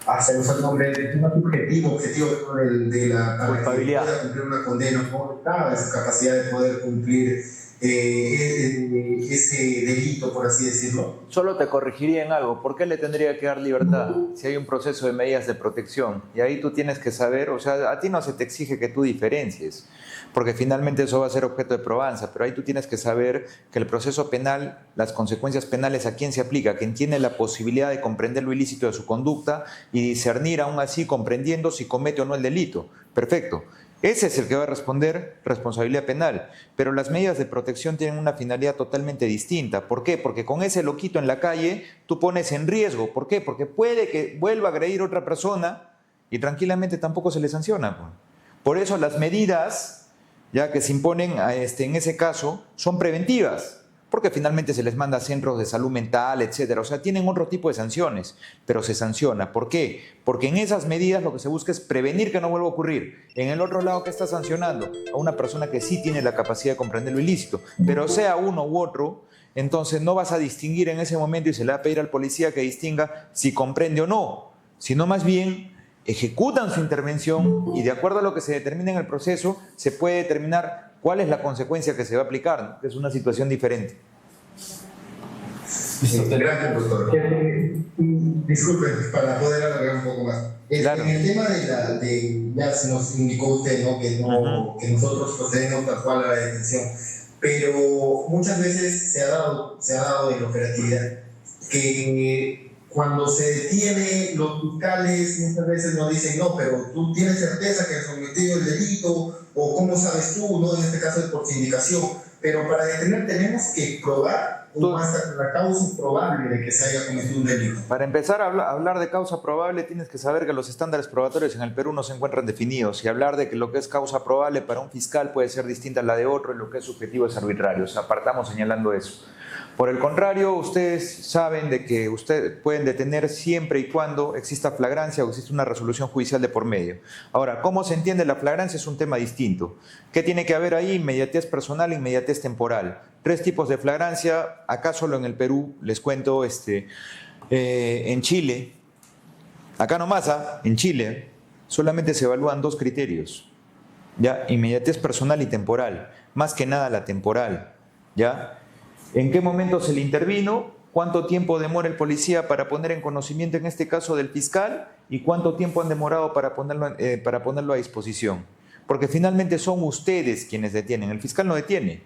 Speaker 4: hasta usar el nombre, un objetivo de la para que
Speaker 1: Culpabilidad.
Speaker 4: pueda cumplir una condena, no estaba esa capacidad de poder cumplir ese delito, por así decirlo.
Speaker 1: Solo te corregiría en algo. ¿Por qué le tendría que dar libertad si hay un proceso de medidas de protección? Y ahí tú tienes que saber, o sea, a ti no se te exige que tú diferencies, porque finalmente eso va a ser objeto de probanza, pero ahí tú tienes que saber que el proceso penal, las consecuencias penales, ¿a quién se aplica? A quien tiene la posibilidad de comprender lo ilícito de su conducta y discernir aún así comprendiendo si comete o no el delito. Perfecto. Ese es el que va a responder responsabilidad penal, pero las medidas de protección tienen una finalidad totalmente distinta. ¿Por qué? Porque con ese loquito en la calle tú pones en riesgo. ¿Por qué? Porque puede que vuelva a agredir a otra persona y tranquilamente tampoco se le sanciona. Por eso las medidas ya que se imponen en ese caso son preventivas, porque finalmente se les manda a centros de salud mental, etcétera. O sea, tienen otro tipo de sanciones, pero se sanciona. ¿Por qué? Porque en esas medidas lo que se busca es prevenir que no vuelva a ocurrir. En el otro lado, ¿qué está sancionando? A una persona que sí tiene la capacidad de comprender lo ilícito, pero sea uno u otro, entonces no vas a distinguir en ese momento y se le va a pedir al policía que distinga si comprende o no, sino más bien ejecutan su intervención y de acuerdo a lo que se determina en el proceso, se puede determinar cuál es la consecuencia que se va a aplicar, ¿no? Es una situación diferente.
Speaker 4: Gracias, doctor. Disculpen, para poder alargar un poco más.
Speaker 1: Claro.
Speaker 4: En el tema ya se nos indicó usted, ¿no? Que nosotros procedemos tal cual a la detención, pero muchas veces se ha dado en la operatividad que cuando se detiene, los fiscales muchas veces nos dicen, no, pero tú tienes certeza que has cometido el delito, o cómo sabes tú, ¿no? En este caso es por sindicación, pero para detener tenemos que probar, o hasta la causa probable de que se haya cometido un delito.
Speaker 1: Para empezar a hablar de causa probable, tienes que saber que los estándares probatorios en el Perú no se encuentran definidos, y hablar de que lo que es causa probable para un fiscal puede ser distinta a la de otro, y lo que es subjetivo es arbitrario. O sea, partamos señalando eso. Por el contrario, ustedes saben de que ustedes pueden detener siempre y cuando exista flagrancia o exista una resolución judicial de por medio. Ahora, ¿cómo se entiende la flagrancia? Es un tema distinto. ¿Qué tiene que haber ahí? Inmediatez personal e inmediatez temporal. 3 tipos de flagrancia, acá solo en el Perú, les cuento, en Chile, acá nomás, en Chile, solamente se evalúan 2 criterios, ¿ya? Inmediatez personal y temporal, más que nada la temporal, ¿ya? ¿En qué momento se le intervino? ¿Cuánto tiempo demora el policía para poner en conocimiento, en este caso, del fiscal? ¿Y cuánto tiempo han demorado para ponerlo a disposición? Porque finalmente son ustedes quienes detienen, el fiscal no detiene,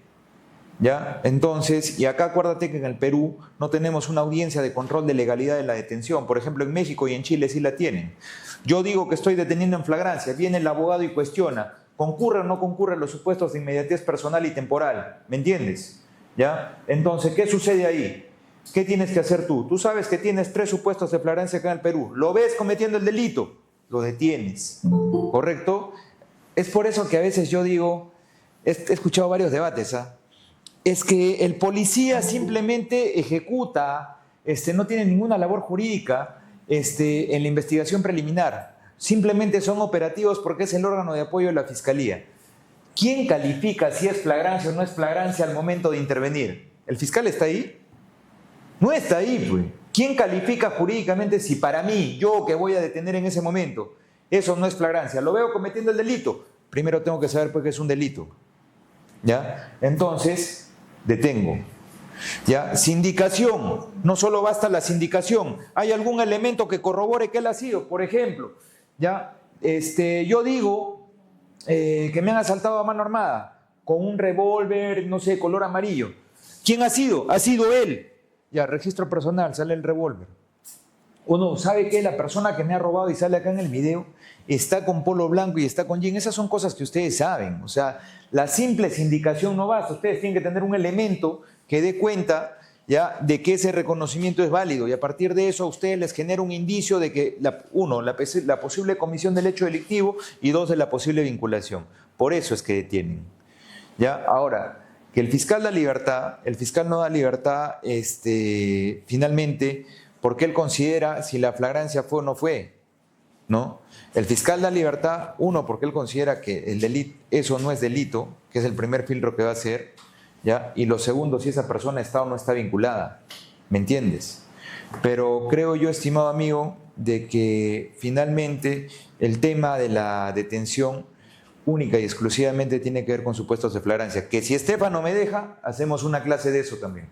Speaker 1: ¿ya? Entonces, y acá acuérdate que en el Perú no tenemos una audiencia de control de legalidad de la detención. Por ejemplo, en México y en Chile sí la tienen. Yo digo que estoy deteniendo en flagrancia, viene el abogado y cuestiona, ¿concurre o no concurren los supuestos de inmediatez personal y temporal? ¿Me entiendes? ¿Ya? Entonces, ¿qué sucede ahí? ¿Qué tienes que hacer tú? Tú sabes que tienes 3 supuestos de flagrancia acá en el Perú. ¿Lo ves cometiendo el delito? Lo detienes. ¿Correcto? Es por eso que a veces yo digo, he escuchado varios debates, es que el policía simplemente ejecuta, no tiene ninguna labor jurídica en la investigación preliminar. Simplemente son operativos porque es el órgano de apoyo de la Fiscalía. ¿Quién califica si es flagrancia o no es flagrancia al momento de intervenir? ¿El fiscal está ahí? No está ahí, pues. ¿Quién califica jurídicamente si para mí, yo que voy a detener en ese momento, eso no es flagrancia? ¿Lo veo cometiendo el delito? Primero tengo que saber pues que es un delito, ¿ya? Entonces, detengo. ¿Ya? Sindicación. No solo basta la sindicación. ¿Hay algún elemento que corrobore que él ha sido? Por ejemplo, ¿ya? Yo digo que me han asaltado a mano armada con un revólver, no sé, color amarillo. ¿Quién ha sido? Ha sido él. Ya, registro personal, sale el revólver. O no, ¿sabe qué? La persona que me ha robado y sale acá en el video está con polo blanco y está con jean. Esas son cosas que ustedes saben. O sea, la simple sindicación no basta. Ustedes tienen que tener un elemento que dé cuenta, ¿ya?, de que ese reconocimiento es válido, y a partir de eso a ustedes les genera un indicio de que, la posible comisión del hecho delictivo, y 2, de la posible vinculación. Por eso es que detienen. ¿Ya? Ahora, que el fiscal da libertad, el fiscal no da libertad finalmente porque él considera si la flagrancia fue o no fue, ¿no? El fiscal da libertad, 1, porque él considera que el delito, eso no es delito, que es el primer filtro que va a hacer, ¿ya? Y lo segundo, si esa persona está o no está vinculada, ¿me entiendes? Pero creo yo, estimado amigo, de que finalmente el tema de la detención única y exclusivamente tiene que ver con supuestos de flagrancia. Que si Estefan no me deja, hacemos una clase de eso también.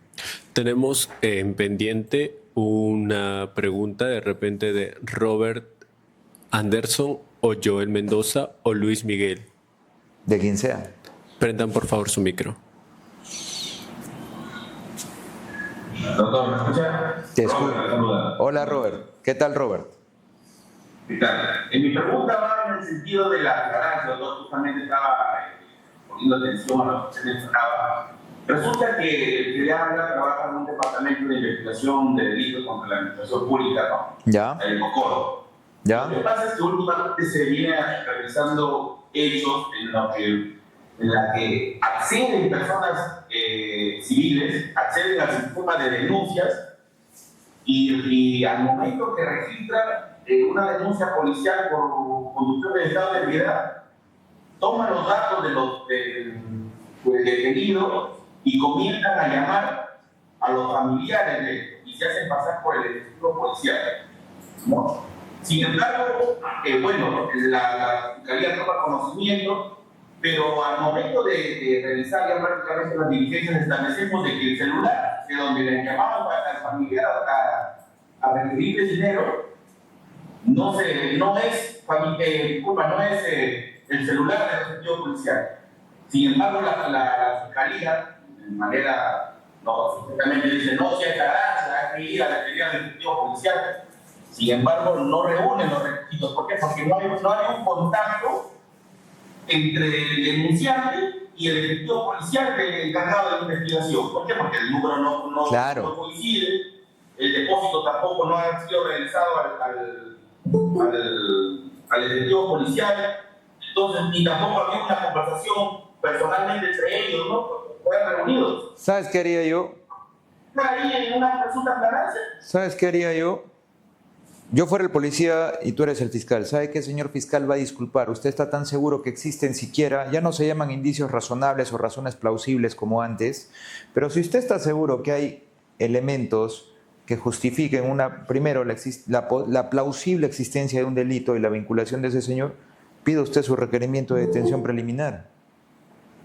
Speaker 2: Tenemos en pendiente una pregunta de repente de Robert Anderson o Joel Mendoza o Luis Miguel.
Speaker 1: De quien sea.
Speaker 2: Prendan por favor su micro.
Speaker 5: Doctor, ¿me escucha?
Speaker 1: Te escucho.
Speaker 5: Robert, saluda.
Speaker 1: Hola Robert. ¿Qué tal Robert?
Speaker 5: ¿Qué tal? Mi pregunta va en el sentido de la flagrancia, doctor. Justamente estaba poniendo atención a lo que usted mencionaba. Resulta que el que le habla trabaja en un departamento de investigación de delitos contra la administración pública, ¿no?
Speaker 1: ¿Ya?
Speaker 5: El COCOR.
Speaker 1: ¿Ya?
Speaker 5: Lo que pasa es que últimamente se viene realizando hechos en la que acceden personas civiles, acceden al sistema de denuncias y al momento que registran una denuncia policial por conducción de estado de ebriedad, toman los datos del detenido y comienzan a llamar a los familiares y se hacen pasar por el ejecutivo policial, ¿no? Sin embargo, la Fiscalía toma conocimiento, pero al momento de realizar ya prácticamente las diligencias establecemos de que el celular, de donde le llamamos al familiar a requerirle dinero, no es el celular del ejecutivo policial. Sin embargo, la Fiscalía, de manera, supuestamente dice, no, si hay flagrancia, hay que ir a requerir al ejecutivo policial. Sin embargo, no reúnen los requisitos. ¿Por qué? Porque no hay un contacto entre el denunciante y el ejecutivo policial encargado de la investigación. ¿Por qué? Porque el número no coincide, el depósito tampoco no ha sido realizado al ejecutivo policial, entonces ni tampoco había una conversación personalmente entre ellos, ¿no? Fueron reunidos.
Speaker 1: ¿Sabes qué haría yo?
Speaker 5: Ahí en una presunta flagrancia.
Speaker 1: ¿Sabes qué haría yo? Yo fuera el policía y tú eres el fiscal. ¿Sabe qué, señor fiscal? Va a disculpar. Usted está tan seguro que existen siquiera, ya no se llaman indicios razonables o razones plausibles como antes, pero si usted está seguro que hay elementos que justifiquen primero la plausible existencia de un delito y la vinculación de ese señor, pida usted su requerimiento de detención preliminar.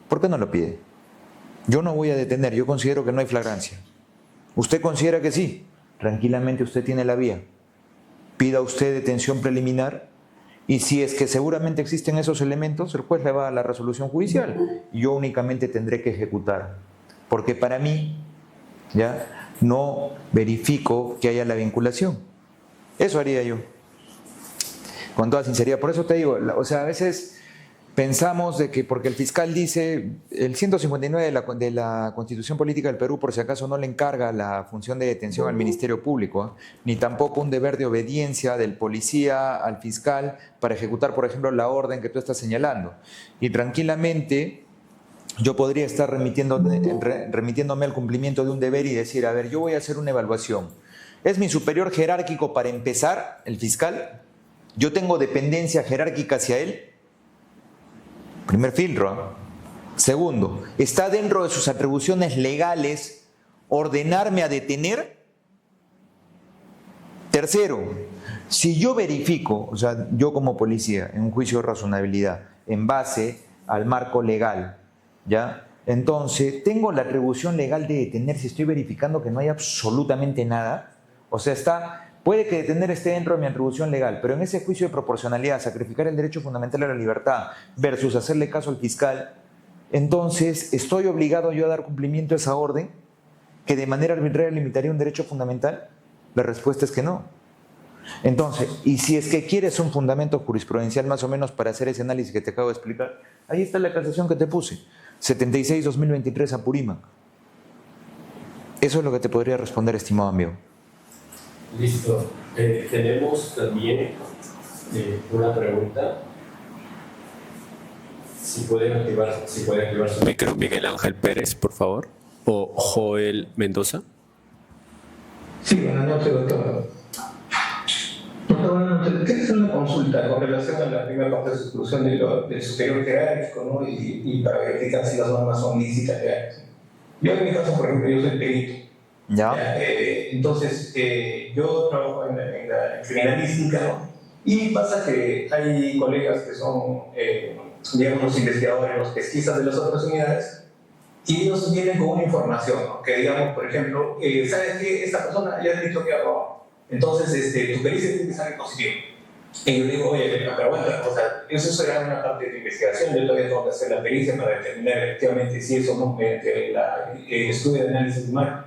Speaker 1: ¿Por qué no lo pide? Yo no voy a detener, yo considero que no hay flagrancia. ¿Usted considera que sí? Tranquilamente usted tiene la vía. Pida usted detención preliminar y si es que seguramente existen esos elementos, el juez le va a la resolución judicial y yo únicamente tendré que ejecutar. Porque para mí, ya, no verifico que haya la vinculación. Eso haría yo. Con toda sinceridad. Por eso te digo, a veces pensamos de que porque el fiscal dice, el 159 de la Constitución Política del Perú, por si acaso, no le encarga la función de detención al Ministerio Público, ni tampoco un deber de obediencia del policía al fiscal para ejecutar, por ejemplo, la orden que tú estás señalando. Y tranquilamente yo podría estar remitiéndome al cumplimiento de un deber y decir, a ver, yo voy a hacer una evaluación. ¿Es mi superior jerárquico para empezar, el fiscal? ¿Yo tengo dependencia jerárquica hacia él? Primer filtro. Segundo, ¿está dentro de sus atribuciones legales ordenarme a detener? Tercero, si yo verifico, yo como policía, en un juicio de razonabilidad, en base al marco legal, ¿ya? Entonces, ¿tengo la atribución legal de detener si estoy verificando que no hay absolutamente nada? Puede que detener esté dentro de mi atribución legal, pero en ese juicio de proporcionalidad, sacrificar el derecho fundamental a la libertad versus hacerle caso al fiscal, entonces, ¿estoy obligado yo a dar cumplimiento a esa orden que de manera arbitraria limitaría un derecho fundamental? La respuesta es que no. Entonces, y si es que quieres un fundamento jurisprudencial más o menos para hacer ese análisis que te acabo de explicar, ahí está la casación que te puse, 76-2023 Apurímac. Eso es lo que te podría responder, estimado amigo.
Speaker 2: Listo. Tenemos también una pregunta. Si pueden activar su micro, Miguel Ángel Pérez, por favor. O Joel Mendoza.
Speaker 6: Sí, buenas noches, doctor. Doctor, buenas noches. Quiero hacer una consulta con relación a la primera parte de su exclusión del superior jerárquico, ¿no? Y para verificar si las normas son lícitas. Yo en mi caso, por ejemplo, yo soy perito.
Speaker 1: ¿Ya?
Speaker 6: Entonces, yo trabajo en la criminalística, ¿no? Y pasa que hay colegas que son, digamos, los investigadores, los pesquisas de las otras unidades, y ellos vienen con una información, ¿no? Que digamos, por ejemplo, ¿sabes qué? Esta persona ya ha dicho que ha robado. Entonces, tu pericia tiene que salir positivo. Y yo digo, oye, pero aguanta, o sea, eso será una parte de tu investigación, yo todavía tengo que hacer la pericia para determinar efectivamente si eso no mediante el estudio de análisis de imagen.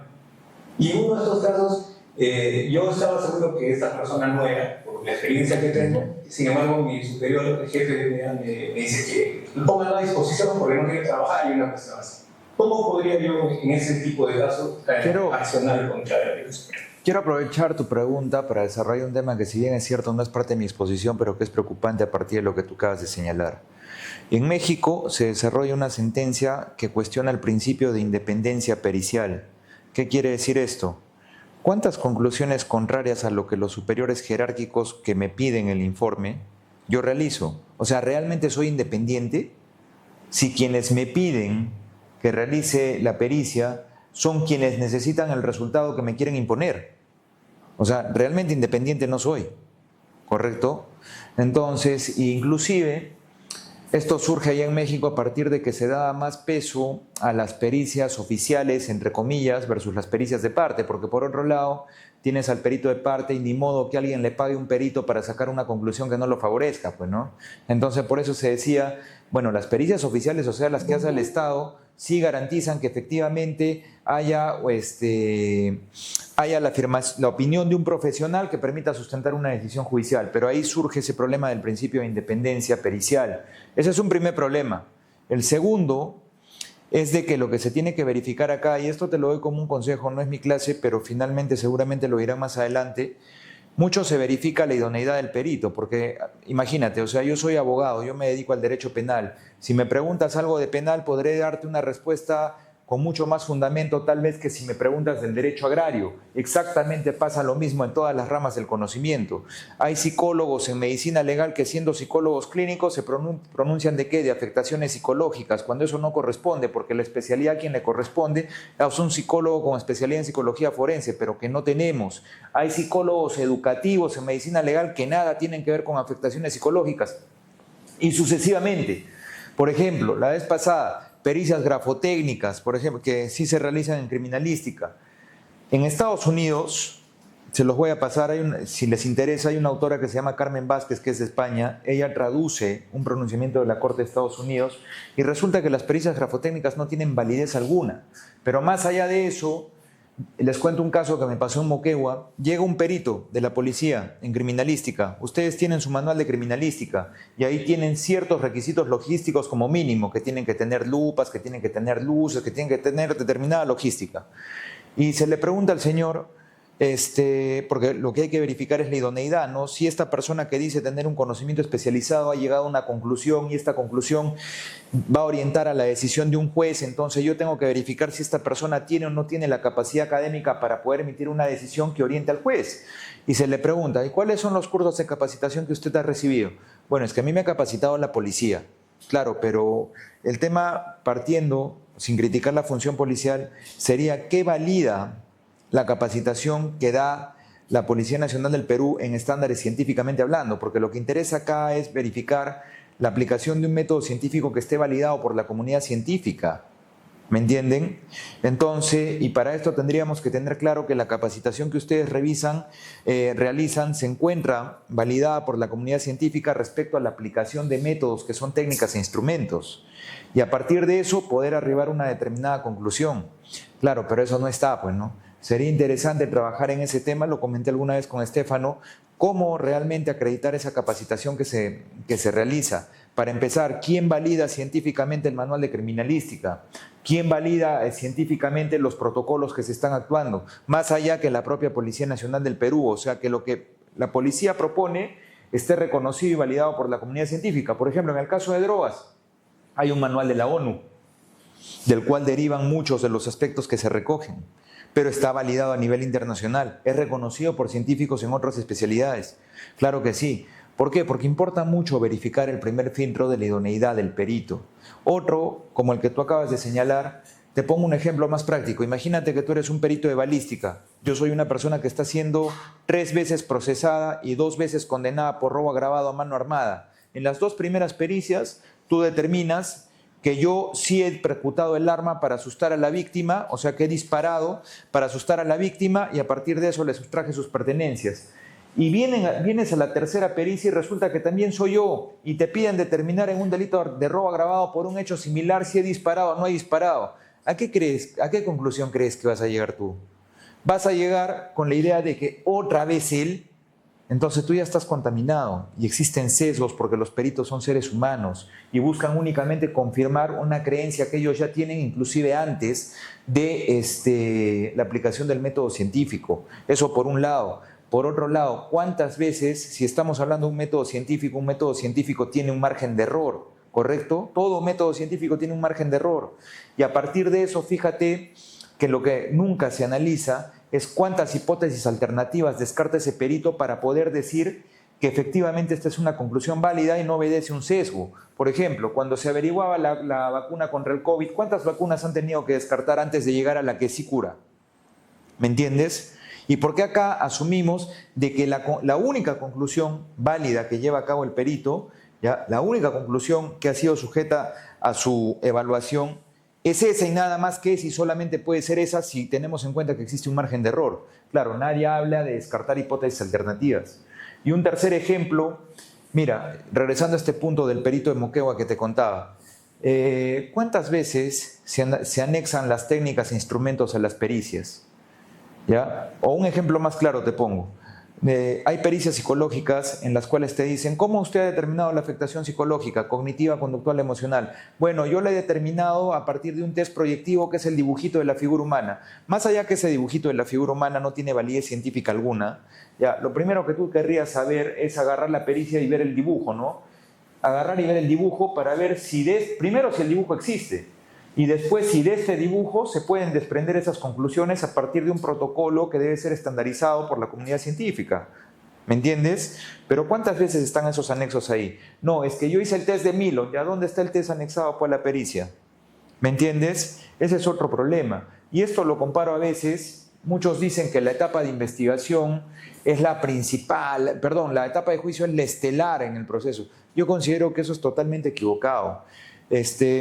Speaker 6: Y en uno de estos casos, yo estaba seguro que esta persona no era, por la experiencia que tengo. Sin embargo, mi superior, el jefe de unidad, me dice que lo pongan a disposición porque no quiere trabajar y una cuestión así. ¿Cómo podría yo, en ese tipo de casos, accionar contra el superior?
Speaker 1: Quiero aprovechar tu pregunta para desarrollar un tema que, si bien es cierto, no es parte de mi exposición, pero que es preocupante a partir de lo que tú acabas de señalar. En México se desarrolla una sentencia que cuestiona el principio de independencia pericial. ¿Qué quiere decir esto? ¿Cuántas conclusiones contrarias a lo que los superiores jerárquicos que me piden el informe yo realizo? O sea, ¿realmente soy independiente? Si quienes me piden que realice la pericia son quienes necesitan el resultado que me quieren imponer. O sea, realmente independiente no soy, ¿correcto? Entonces, inclusive, esto surge allá en México a partir de que se da más peso a las pericias oficiales, entre comillas, versus las pericias de parte, porque por otro lado tienes al perito de parte y ni modo que alguien le pague un perito para sacar una conclusión que no lo favorezca, pues, ¿no? Entonces, por eso se decía, bueno, las pericias oficiales, o sea, las que hace el Estado, sí garantizan que efectivamente haya la opinión de un profesional que permita sustentar una decisión judicial, pero ahí surge ese problema del principio de independencia pericial. Ese es un primer problema. El segundo es de que lo que se tiene que verificar acá, y esto te lo doy como un consejo, no es mi clase, pero finalmente seguramente lo dirán más adelante, mucho se verifica la idoneidad del perito, porque imagínate, o sea, yo soy abogado, yo me dedico al derecho penal. Si me preguntas algo de penal, podré darte una respuesta con mucho más fundamento tal vez que si me preguntas del derecho agrario. Exactamente pasa lo mismo en todas las ramas del conocimiento. Hay psicólogos en medicina legal que, siendo psicólogos clínicos, se pronuncian de qué, de afectaciones psicológicas, cuando eso no corresponde, porque la especialidad a quien le corresponde es un psicólogo con especialidad en psicología forense, pero que no tenemos. Hay psicólogos educativos en medicina legal que nada tienen que ver con afectaciones psicológicas, y sucesivamente. Por ejemplo, la vez pasada, pericias grafotécnicas, por ejemplo, que sí se realizan en criminalística. En Estados Unidos, se los voy a pasar, si les interesa, hay una autora que se llama Carmen Vázquez, que es de España. Ella traduce un pronunciamiento de la Corte de Estados Unidos y resulta que las pericias grafotécnicas no tienen validez alguna. Pero más allá de eso, les cuento un caso que me pasó en Moquegua. Llega un perito de la policía en criminalística. Ustedes tienen su manual de criminalística y ahí tienen ciertos requisitos logísticos como mínimo, que tienen que tener lupas, que tienen que tener luces, que tienen que tener determinada logística. Y se le pregunta al señor, porque lo que hay que verificar es la idoneidad, ¿no? Si esta persona que dice tener un conocimiento especializado ha llegado a una conclusión y esta conclusión va a orientar a la decisión de un juez, entonces yo tengo que verificar si esta persona tiene o no tiene la capacidad académica para poder emitir una decisión que oriente al juez. Y se le pregunta, ¿y cuáles son los cursos de capacitación que usted ha recibido? Bueno, es que a mí me ha capacitado la policía. Claro, pero el tema, partiendo, sin criticar la función policial, sería ¿qué valida la capacitación que da la Policía Nacional del Perú en estándares científicamente hablando? Porque lo que interesa acá es verificar la aplicación de un método científico que esté validado por la comunidad científica. ¿Me entienden? Entonces, y para esto tendríamos que tener claro que la capacitación que ustedes realizan, se encuentra validada por la comunidad científica respecto a la aplicación de métodos que son técnicas e instrumentos. Y a partir de eso poder arribar a una determinada conclusión. Claro, pero eso no está, pues, ¿no? Sería interesante trabajar en ese tema, lo comenté alguna vez con Estefano, cómo realmente acreditar esa capacitación que se realiza. Para empezar, ¿quién valida científicamente el manual de criminalística? ¿Quién valida científicamente los protocolos que se están actuando? Más allá que la propia Policía Nacional del Perú, o sea, que lo que la policía propone esté reconocido y validado por la comunidad científica. Por ejemplo, en el caso de drogas, hay un manual de la ONU, del cual derivan muchos de los aspectos que se recogen, pero está validado a nivel internacional, es reconocido por científicos en otras especialidades. Claro que sí. ¿Por qué? Porque importa mucho verificar el primer filtro de la idoneidad del perito. Otro, como el que tú acabas de señalar, te pongo un ejemplo más práctico. Imagínate que tú eres un perito de balística. Yo soy una persona que está siendo 3 veces procesada y 2 veces condenada por robo agravado a mano armada. En las 2 primeras pericias, tú determinas que yo sí he percutado el arma para asustar a la víctima, o sea que he disparado para asustar a la víctima y a partir de eso le sustraje sus pertenencias. Y vienes a la tercera pericia y resulta que también soy yo y te piden determinar en un delito de robo agravado por un hecho similar si he disparado o no he disparado. ¿A qué conclusión crees que vas a llegar tú? Vas a llegar con la idea de que otra vez él, entonces tú ya estás contaminado y existen sesgos porque los peritos son seres humanos y buscan únicamente confirmar una creencia que ellos ya tienen inclusive antes de la aplicación del método científico. Eso por un lado. Por otro lado, ¿cuántas veces, si estamos hablando de un método científico tiene un margen de error? ¿Correcto? Todo método científico tiene un margen de error. Y a partir de eso, fíjate que lo que nunca se analiza es cuántas hipótesis alternativas descarta ese perito para poder decir que efectivamente esta es una conclusión válida y no obedece un sesgo. Por ejemplo, cuando se averiguaba la vacuna contra el COVID, ¿cuántas vacunas han tenido que descartar antes de llegar a la que sí cura? ¿Me entiendes? ¿Y por qué acá asumimos de que la única conclusión válida que lleva a cabo el perito, ¿ya? La única conclusión que ha sido sujeta a su evaluación es esa y nada más que es y solamente puede ser esa si tenemos en cuenta que existe un margen de error? Claro, nadie habla de descartar hipótesis alternativas. Y un tercer ejemplo, mira, regresando a este punto del perito de Moquegua que te contaba, ¿cuántas veces se anexan las técnicas e instrumentos a las pericias? ¿Ya? O un ejemplo más claro te pongo. Hay pericias psicológicas en las cuales te dicen, ¿cómo usted ha determinado la afectación psicológica, cognitiva, conductual, emocional? Bueno, yo la he determinado a partir de un test proyectivo que es el dibujito de la figura humana. Más allá que ese dibujito de la figura humana no tiene validez científica alguna, ya, lo primero que tú querrías saber es agarrar la pericia y ver el dibujo, ¿no? Agarrar y ver el dibujo para ver primero si el dibujo existe. Y después, si de este dibujo se pueden desprender esas conclusiones a partir de un protocolo que debe ser estandarizado por la comunidad científica. ¿Me entiendes? Pero ¿cuántas veces están esos anexos ahí? No, es que yo hice el test de Milo. ¿Ya dónde está el test anexado por la pericia? ¿Me entiendes? Ese es otro problema. Y esto lo comparo a veces. Muchos dicen que la etapa de investigación es la principal, la etapa de juicio es la estelar en el proceso. Yo considero que eso es totalmente equivocado.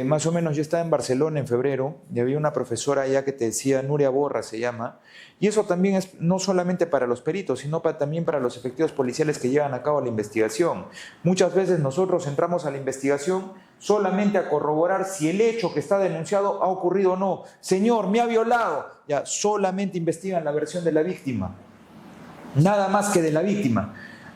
Speaker 1: Más o menos yo estaba en Barcelona en febrero y había una profesora allá que te decía, Nuria Borra se llama, y eso también es no solamente para los peritos, sino también para los efectivos policiales que llevan a cabo la investigación. Muchas veces nosotros entramos a la investigación solamente a corroborar si el hecho que está denunciado ha ocurrido o no. Señor, me ha violado. Ya, solamente investigan la versión de la víctima. Nada más que de la víctima.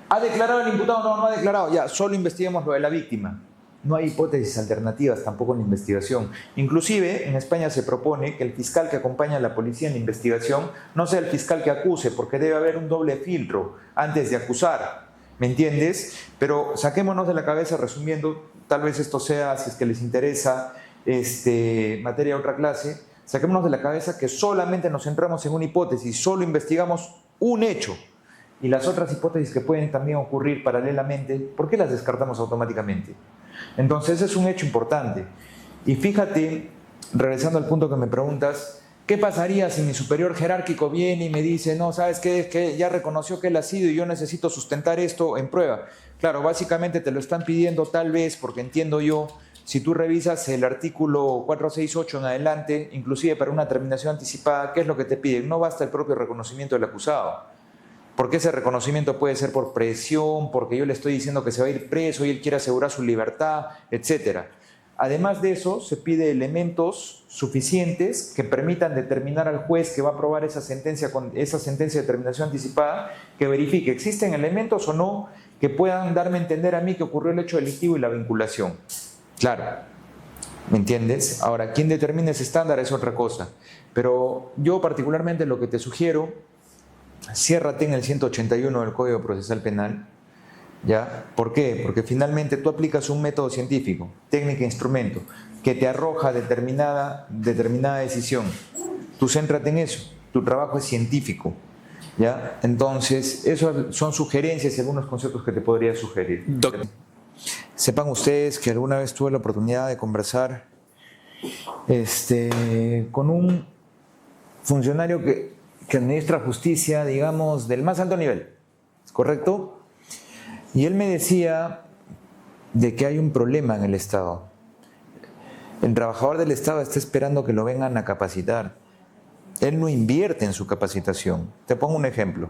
Speaker 1: ¿Ha declarado el imputado? No, no ha declarado. Ya, solo investiguemos lo de la víctima. No hay hipótesis alternativas tampoco en la investigación. Inclusive en España se propone que el fiscal que acompaña a la policía en la investigación no sea el fiscal que acuse, porque debe haber un doble filtro antes de acusar. ¿Me entiendes? Pero saquémonos de la cabeza, resumiendo, tal vez esto sea, si es que les interesa, materia de otra clase, saquémonos de la cabeza que solamente nos centramos en una hipótesis, solo investigamos un hecho. Y las otras hipótesis que pueden también ocurrir paralelamente, ¿por qué las descartamos automáticamente? Entonces es un hecho importante. Y fíjate, regresando al punto que me preguntas, ¿qué pasaría si mi superior jerárquico viene y me dice, no, ¿sabes qué? Es que ya reconoció que él ha sido y yo necesito sustentar esto en prueba? Claro, básicamente te lo están pidiendo tal vez, porque entiendo yo, si tú revisas el artículo 468 en adelante, inclusive para una terminación anticipada, ¿qué es lo que te piden? No basta el propio reconocimiento del acusado. Porque ese reconocimiento puede ser por presión, porque yo le estoy diciendo que se va a ir preso y él quiere asegurar su libertad, etc. Además de eso, se pide elementos suficientes que permitan determinar al juez que va a aprobar esa sentencia de determinación anticipada, que verifique, ¿existen elementos o no que puedan darme a entender a mí que ocurrió el hecho delictivo y la vinculación? Claro, ¿me entiendes? Ahora, ¿quién determina ese estándar? Es otra cosa. Pero yo particularmente lo que te sugiero, ciérrate en el 181 del Código Procesal Penal, ¿ya? ¿Por qué? Porque finalmente tú aplicas un método científico, técnica e instrumento, que te arroja determinada decisión. Tú céntrate en eso, tu trabajo es científico, ¿ya? Entonces, esos son sugerencias y algunos conceptos que te podría sugerir. Sepan ustedes que alguna vez tuve la oportunidad de conversar con un funcionario que administra justicia, digamos, del más alto nivel, ¿correcto? Y él me decía de que hay un problema en el Estado. El trabajador del Estado está esperando que lo vengan a capacitar. Él no invierte en su capacitación. Te pongo un ejemplo.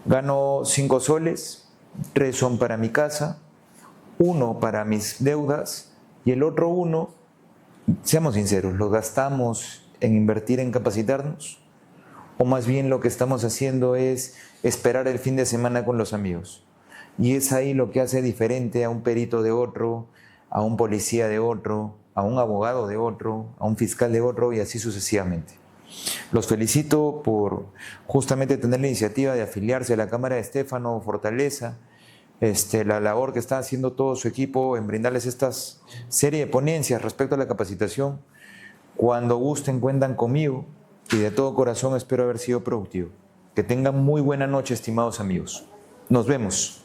Speaker 1: Gano 5 soles, 3 son para mi casa, 1 para mis deudas y el otro 1, seamos sinceros, ¿lo gastamos en invertir en capacitarnos? O más bien lo que estamos haciendo es esperar el fin de semana con los amigos. Y es ahí lo que hace diferente a un perito de otro, a un policía de otro, a un abogado de otro, a un fiscal de otro y así sucesivamente. Los felicito por justamente tener la iniciativa de afiliarse a la Cámara de Estéfano Fortaleza, la labor que está haciendo todo su equipo en brindarles esta serie de ponencias respecto a la capacitación. Cuando gusten, cuentan conmigo y de todo corazón espero haber sido productivo. Que tengan muy buena noche, estimados amigos. Nos vemos.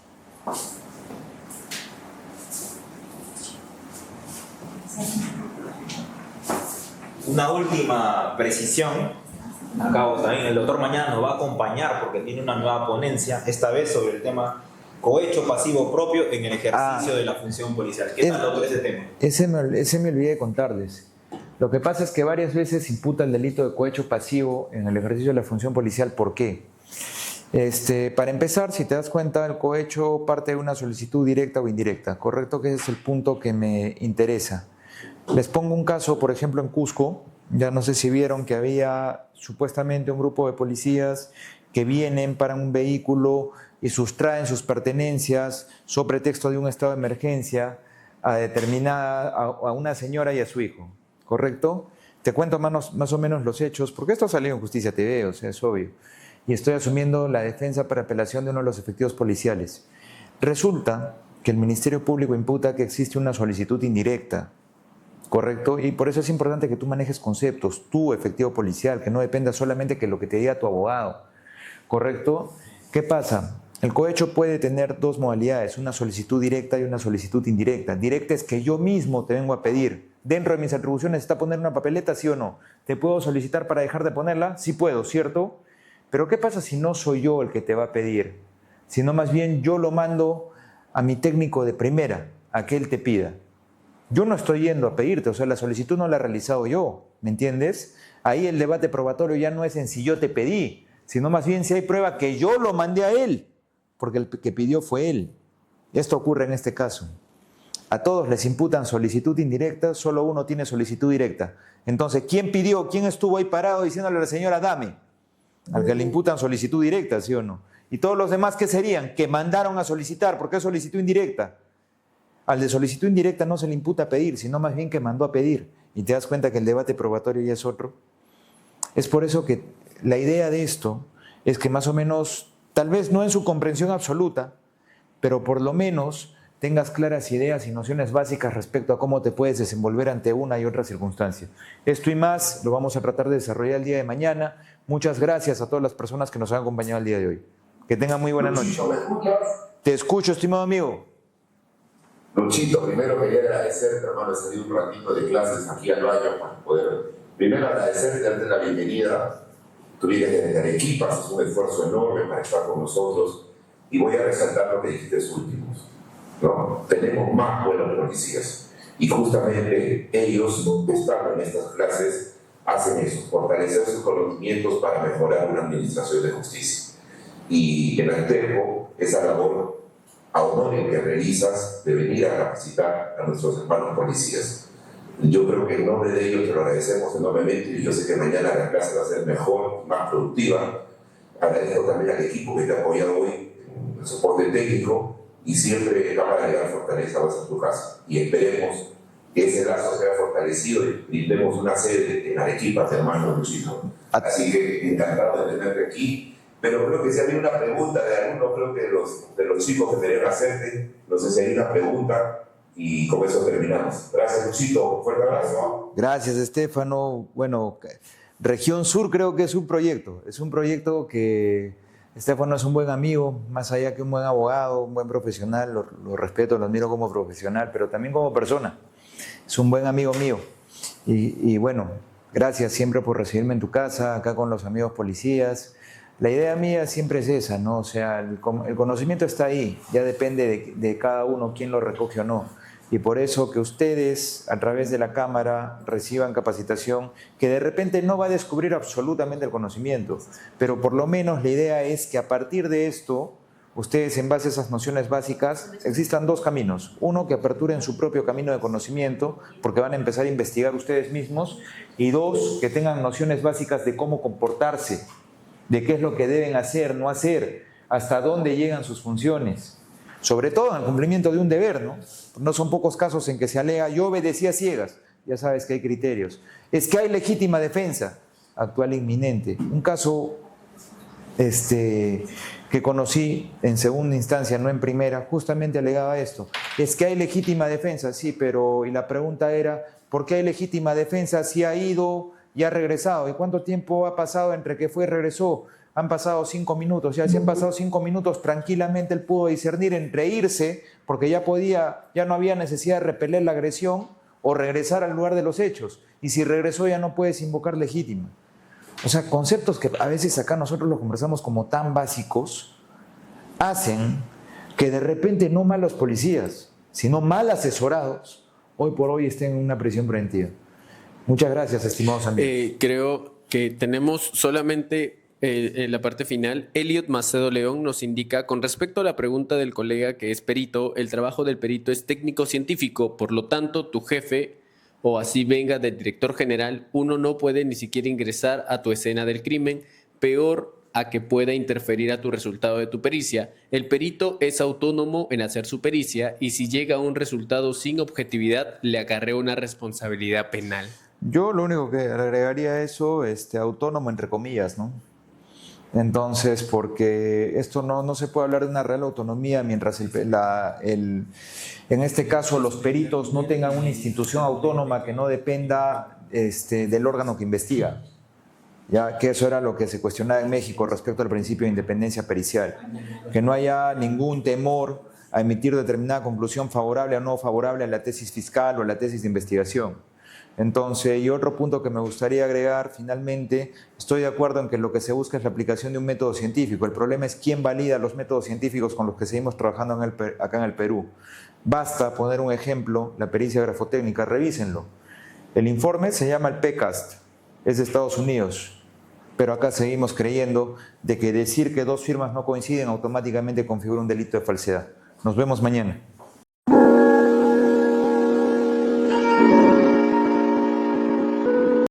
Speaker 7: Una última precisión. Acá también el doctor mañana nos va a acompañar porque tiene una nueva ponencia, esta vez sobre el tema cohecho pasivo propio en el ejercicio de la función policial. ¿Qué tal, doctor, ese tema?
Speaker 1: Ese me olvidé de contarles. Lo que pasa es que varias veces imputa el delito de cohecho pasivo en el ejercicio de la función policial. ¿Por qué? Para empezar, si te das cuenta, el cohecho parte de una solicitud directa o indirecta, ¿correcto? Que ese es el punto que me interesa. Les pongo un caso, por ejemplo, en Cusco. Ya no sé si vieron que había supuestamente un grupo de policías que vienen, paran un vehículo y sustraen sus pertenencias sobre pretexto de un estado de emergencia a una señora y a su hijo, ¿correcto? Te cuento más o menos los hechos, porque esto ha salido en Justicia TV, o sea, es obvio. Y estoy asumiendo la defensa para apelación de uno de los efectivos policiales. Resulta que el Ministerio Público imputa que existe una solicitud indirecta, ¿correcto? Y por eso es importante que tú manejes conceptos, tú, efectivo policial, que no dependa solamente de lo que te diga tu abogado, ¿correcto? ¿Qué pasa? El cohecho puede tener 2 modalidades, una solicitud directa y una solicitud indirecta. Directa es que yo mismo te vengo a pedir. Dentro de mis atribuciones está poner una papeleta, ¿sí o no? ¿Te puedo solicitar para dejar de ponerla? Sí puedo, ¿cierto? Pero ¿qué pasa si no soy yo el que te va a pedir? Sino más bien yo lo mando a mi técnico de primera, a que él te pida. Yo no estoy yendo a pedirte, o sea, la solicitud no la he realizado yo, ¿me entiendes? Ahí el debate probatorio ya no es en si yo te pedí, sino más bien si hay prueba que yo lo mandé a él, porque el que pidió fue él. Esto ocurre en este caso. A todos les imputan solicitud indirecta, solo uno tiene solicitud directa. Entonces, ¿quién pidió? ¿Quién estuvo ahí parado diciéndole a la señora, dame? Al que le imputan solicitud directa, ¿sí o no? Y todos los demás, ¿qué serían? Que mandaron a solicitar, ¿por qué solicitud indirecta? Al de solicitud indirecta no se le imputa pedir, sino más bien que mandó a pedir. Y te das cuenta que el debate probatorio ya es otro. Es por eso que la idea de esto es que más o menos, tal vez no en su comprensión absoluta, pero por lo menos tengas claras ideas y nociones básicas respecto a cómo te puedes desenvolver ante una y otra circunstancia. Esto y más lo vamos a tratar de desarrollar el día de mañana. Muchas gracias a todas las personas que nos han acompañado el día de hoy. Que tengan muy buena noche.
Speaker 4: ¿Me escuchas?
Speaker 1: Te escucho, estimado amigo.
Speaker 4: Luchito, primero quería agradecerte, hermano, he salido un ratito de clases aquí al baño para poder, primero agradecerte, darte la bienvenida. Tú vienes desde Arequipa, haces un esfuerzo enorme para estar con nosotros y voy a resaltar lo que dijiste últimos. ¿No? Tenemos más buenos policías y justamente ellos, estando en estas clases, hacen eso, fortalecer sus conocimientos para mejorar una administración de justicia. Y en Altejo, esa labor a honor que realizas de venir a capacitar a nuestros hermanos policías. Yo creo que en nombre de ellos te lo agradecemos enormemente y yo sé que mañana la clase va a ser mejor, más productiva. Agradezco también al equipo que te ha apoyado hoy en el soporte técnico y siempre Cámara Legal Fortaleza va a ser tu casa. Y esperemos que ese lazo sea fortalecido y brindemos una sede en Arequipa, hermano Luchito. Así que encantado de tenerte aquí. Pero creo que si había una pregunta de alguno, creo que de los chicos que querían hacerte, no sé si hay una pregunta y con eso terminamos. Gracias, Luchito. Fuerte abrazo.
Speaker 1: Gracias, Estefano. Bueno, Región Sur creo que es un proyecto que Estefano es un buen amigo, más allá que un buen abogado, un buen profesional, lo respeto, lo admiro como profesional, pero también como persona. Es un buen amigo mío. Y bueno, gracias siempre por recibirme en tu casa, acá con los amigos policías. La idea mía siempre es esa, ¿no? O sea, el conocimiento está ahí, ya depende de cada uno quién lo recoge o no. Y por eso que ustedes, a través de la Cámara, reciban capacitación que de repente no va a descubrir absolutamente el conocimiento, pero por lo menos la idea es que a partir de esto, ustedes en base a esas nociones básicas, existan dos caminos. Uno, que aperturen su propio camino de conocimiento, porque van a empezar a investigar ustedes mismos, y dos, que tengan nociones básicas de cómo comportarse, de qué es lo que deben hacer, no hacer, hasta dónde llegan sus funciones. Sobre todo en el cumplimiento de un deber, ¿no? No son pocos casos en que se alega, yo obedecí a ciegas, ya sabes que hay criterios. Es que hay legítima defensa, actual e inminente. Un caso que conocí en segunda instancia, no en primera, justamente alegaba esto. Es que hay legítima defensa, sí, pero y la pregunta era, ¿por qué hay legítima defensa si ha ido y ha regresado? ¿Y cuánto tiempo ha pasado entre que fue y regresó? Han pasado 5 minutos, ya si han pasado 5 minutos, tranquilamente él pudo discernir entre irse, porque ya no había necesidad de repeler la agresión, o regresar al lugar de los hechos. Y si regresó ya no puedes invocar legítima. O sea, conceptos que a veces acá nosotros los conversamos como tan básicos, hacen que de repente no mal los policías, sino mal asesorados, hoy por hoy estén en una prisión preventiva. Muchas gracias, estimados amigos.
Speaker 2: Creo que tenemos solamente en la parte final. Elliot Macedo León nos indica, con respecto a la pregunta del colega que es perito, el trabajo del perito es técnico-científico, por lo tanto, tu jefe, o así venga del director general, uno no puede ni siquiera ingresar a tu escena del crimen, peor a que pueda interferir a tu resultado de tu pericia. El perito es autónomo en hacer su pericia y si llega a un resultado sin objetividad, le acarrea una responsabilidad penal.
Speaker 1: Yo lo único que agregaría a eso, autónomo entre comillas, ¿no? Entonces, porque esto no se puede hablar de una real autonomía mientras en este caso los peritos no tengan una institución autónoma que no dependa del órgano que investiga. Ya que eso era lo que se cuestionaba en México respecto al principio de independencia pericial, que no haya ningún temor a emitir determinada conclusión favorable o no favorable a la tesis fiscal o a la tesis de investigación. Entonces, y otro punto que me gustaría agregar, finalmente, estoy de acuerdo en que lo que se busca es la aplicación de un método científico. El problema es quién valida los métodos científicos con los que seguimos trabajando acá en el Perú. Basta poner un ejemplo, la pericia grafotécnica, revísenlo. El informe se llama el PCAST, es de Estados Unidos, pero acá seguimos creyendo de que decir que dos firmas no coinciden automáticamente configura un delito de falsedad. Nos vemos mañana.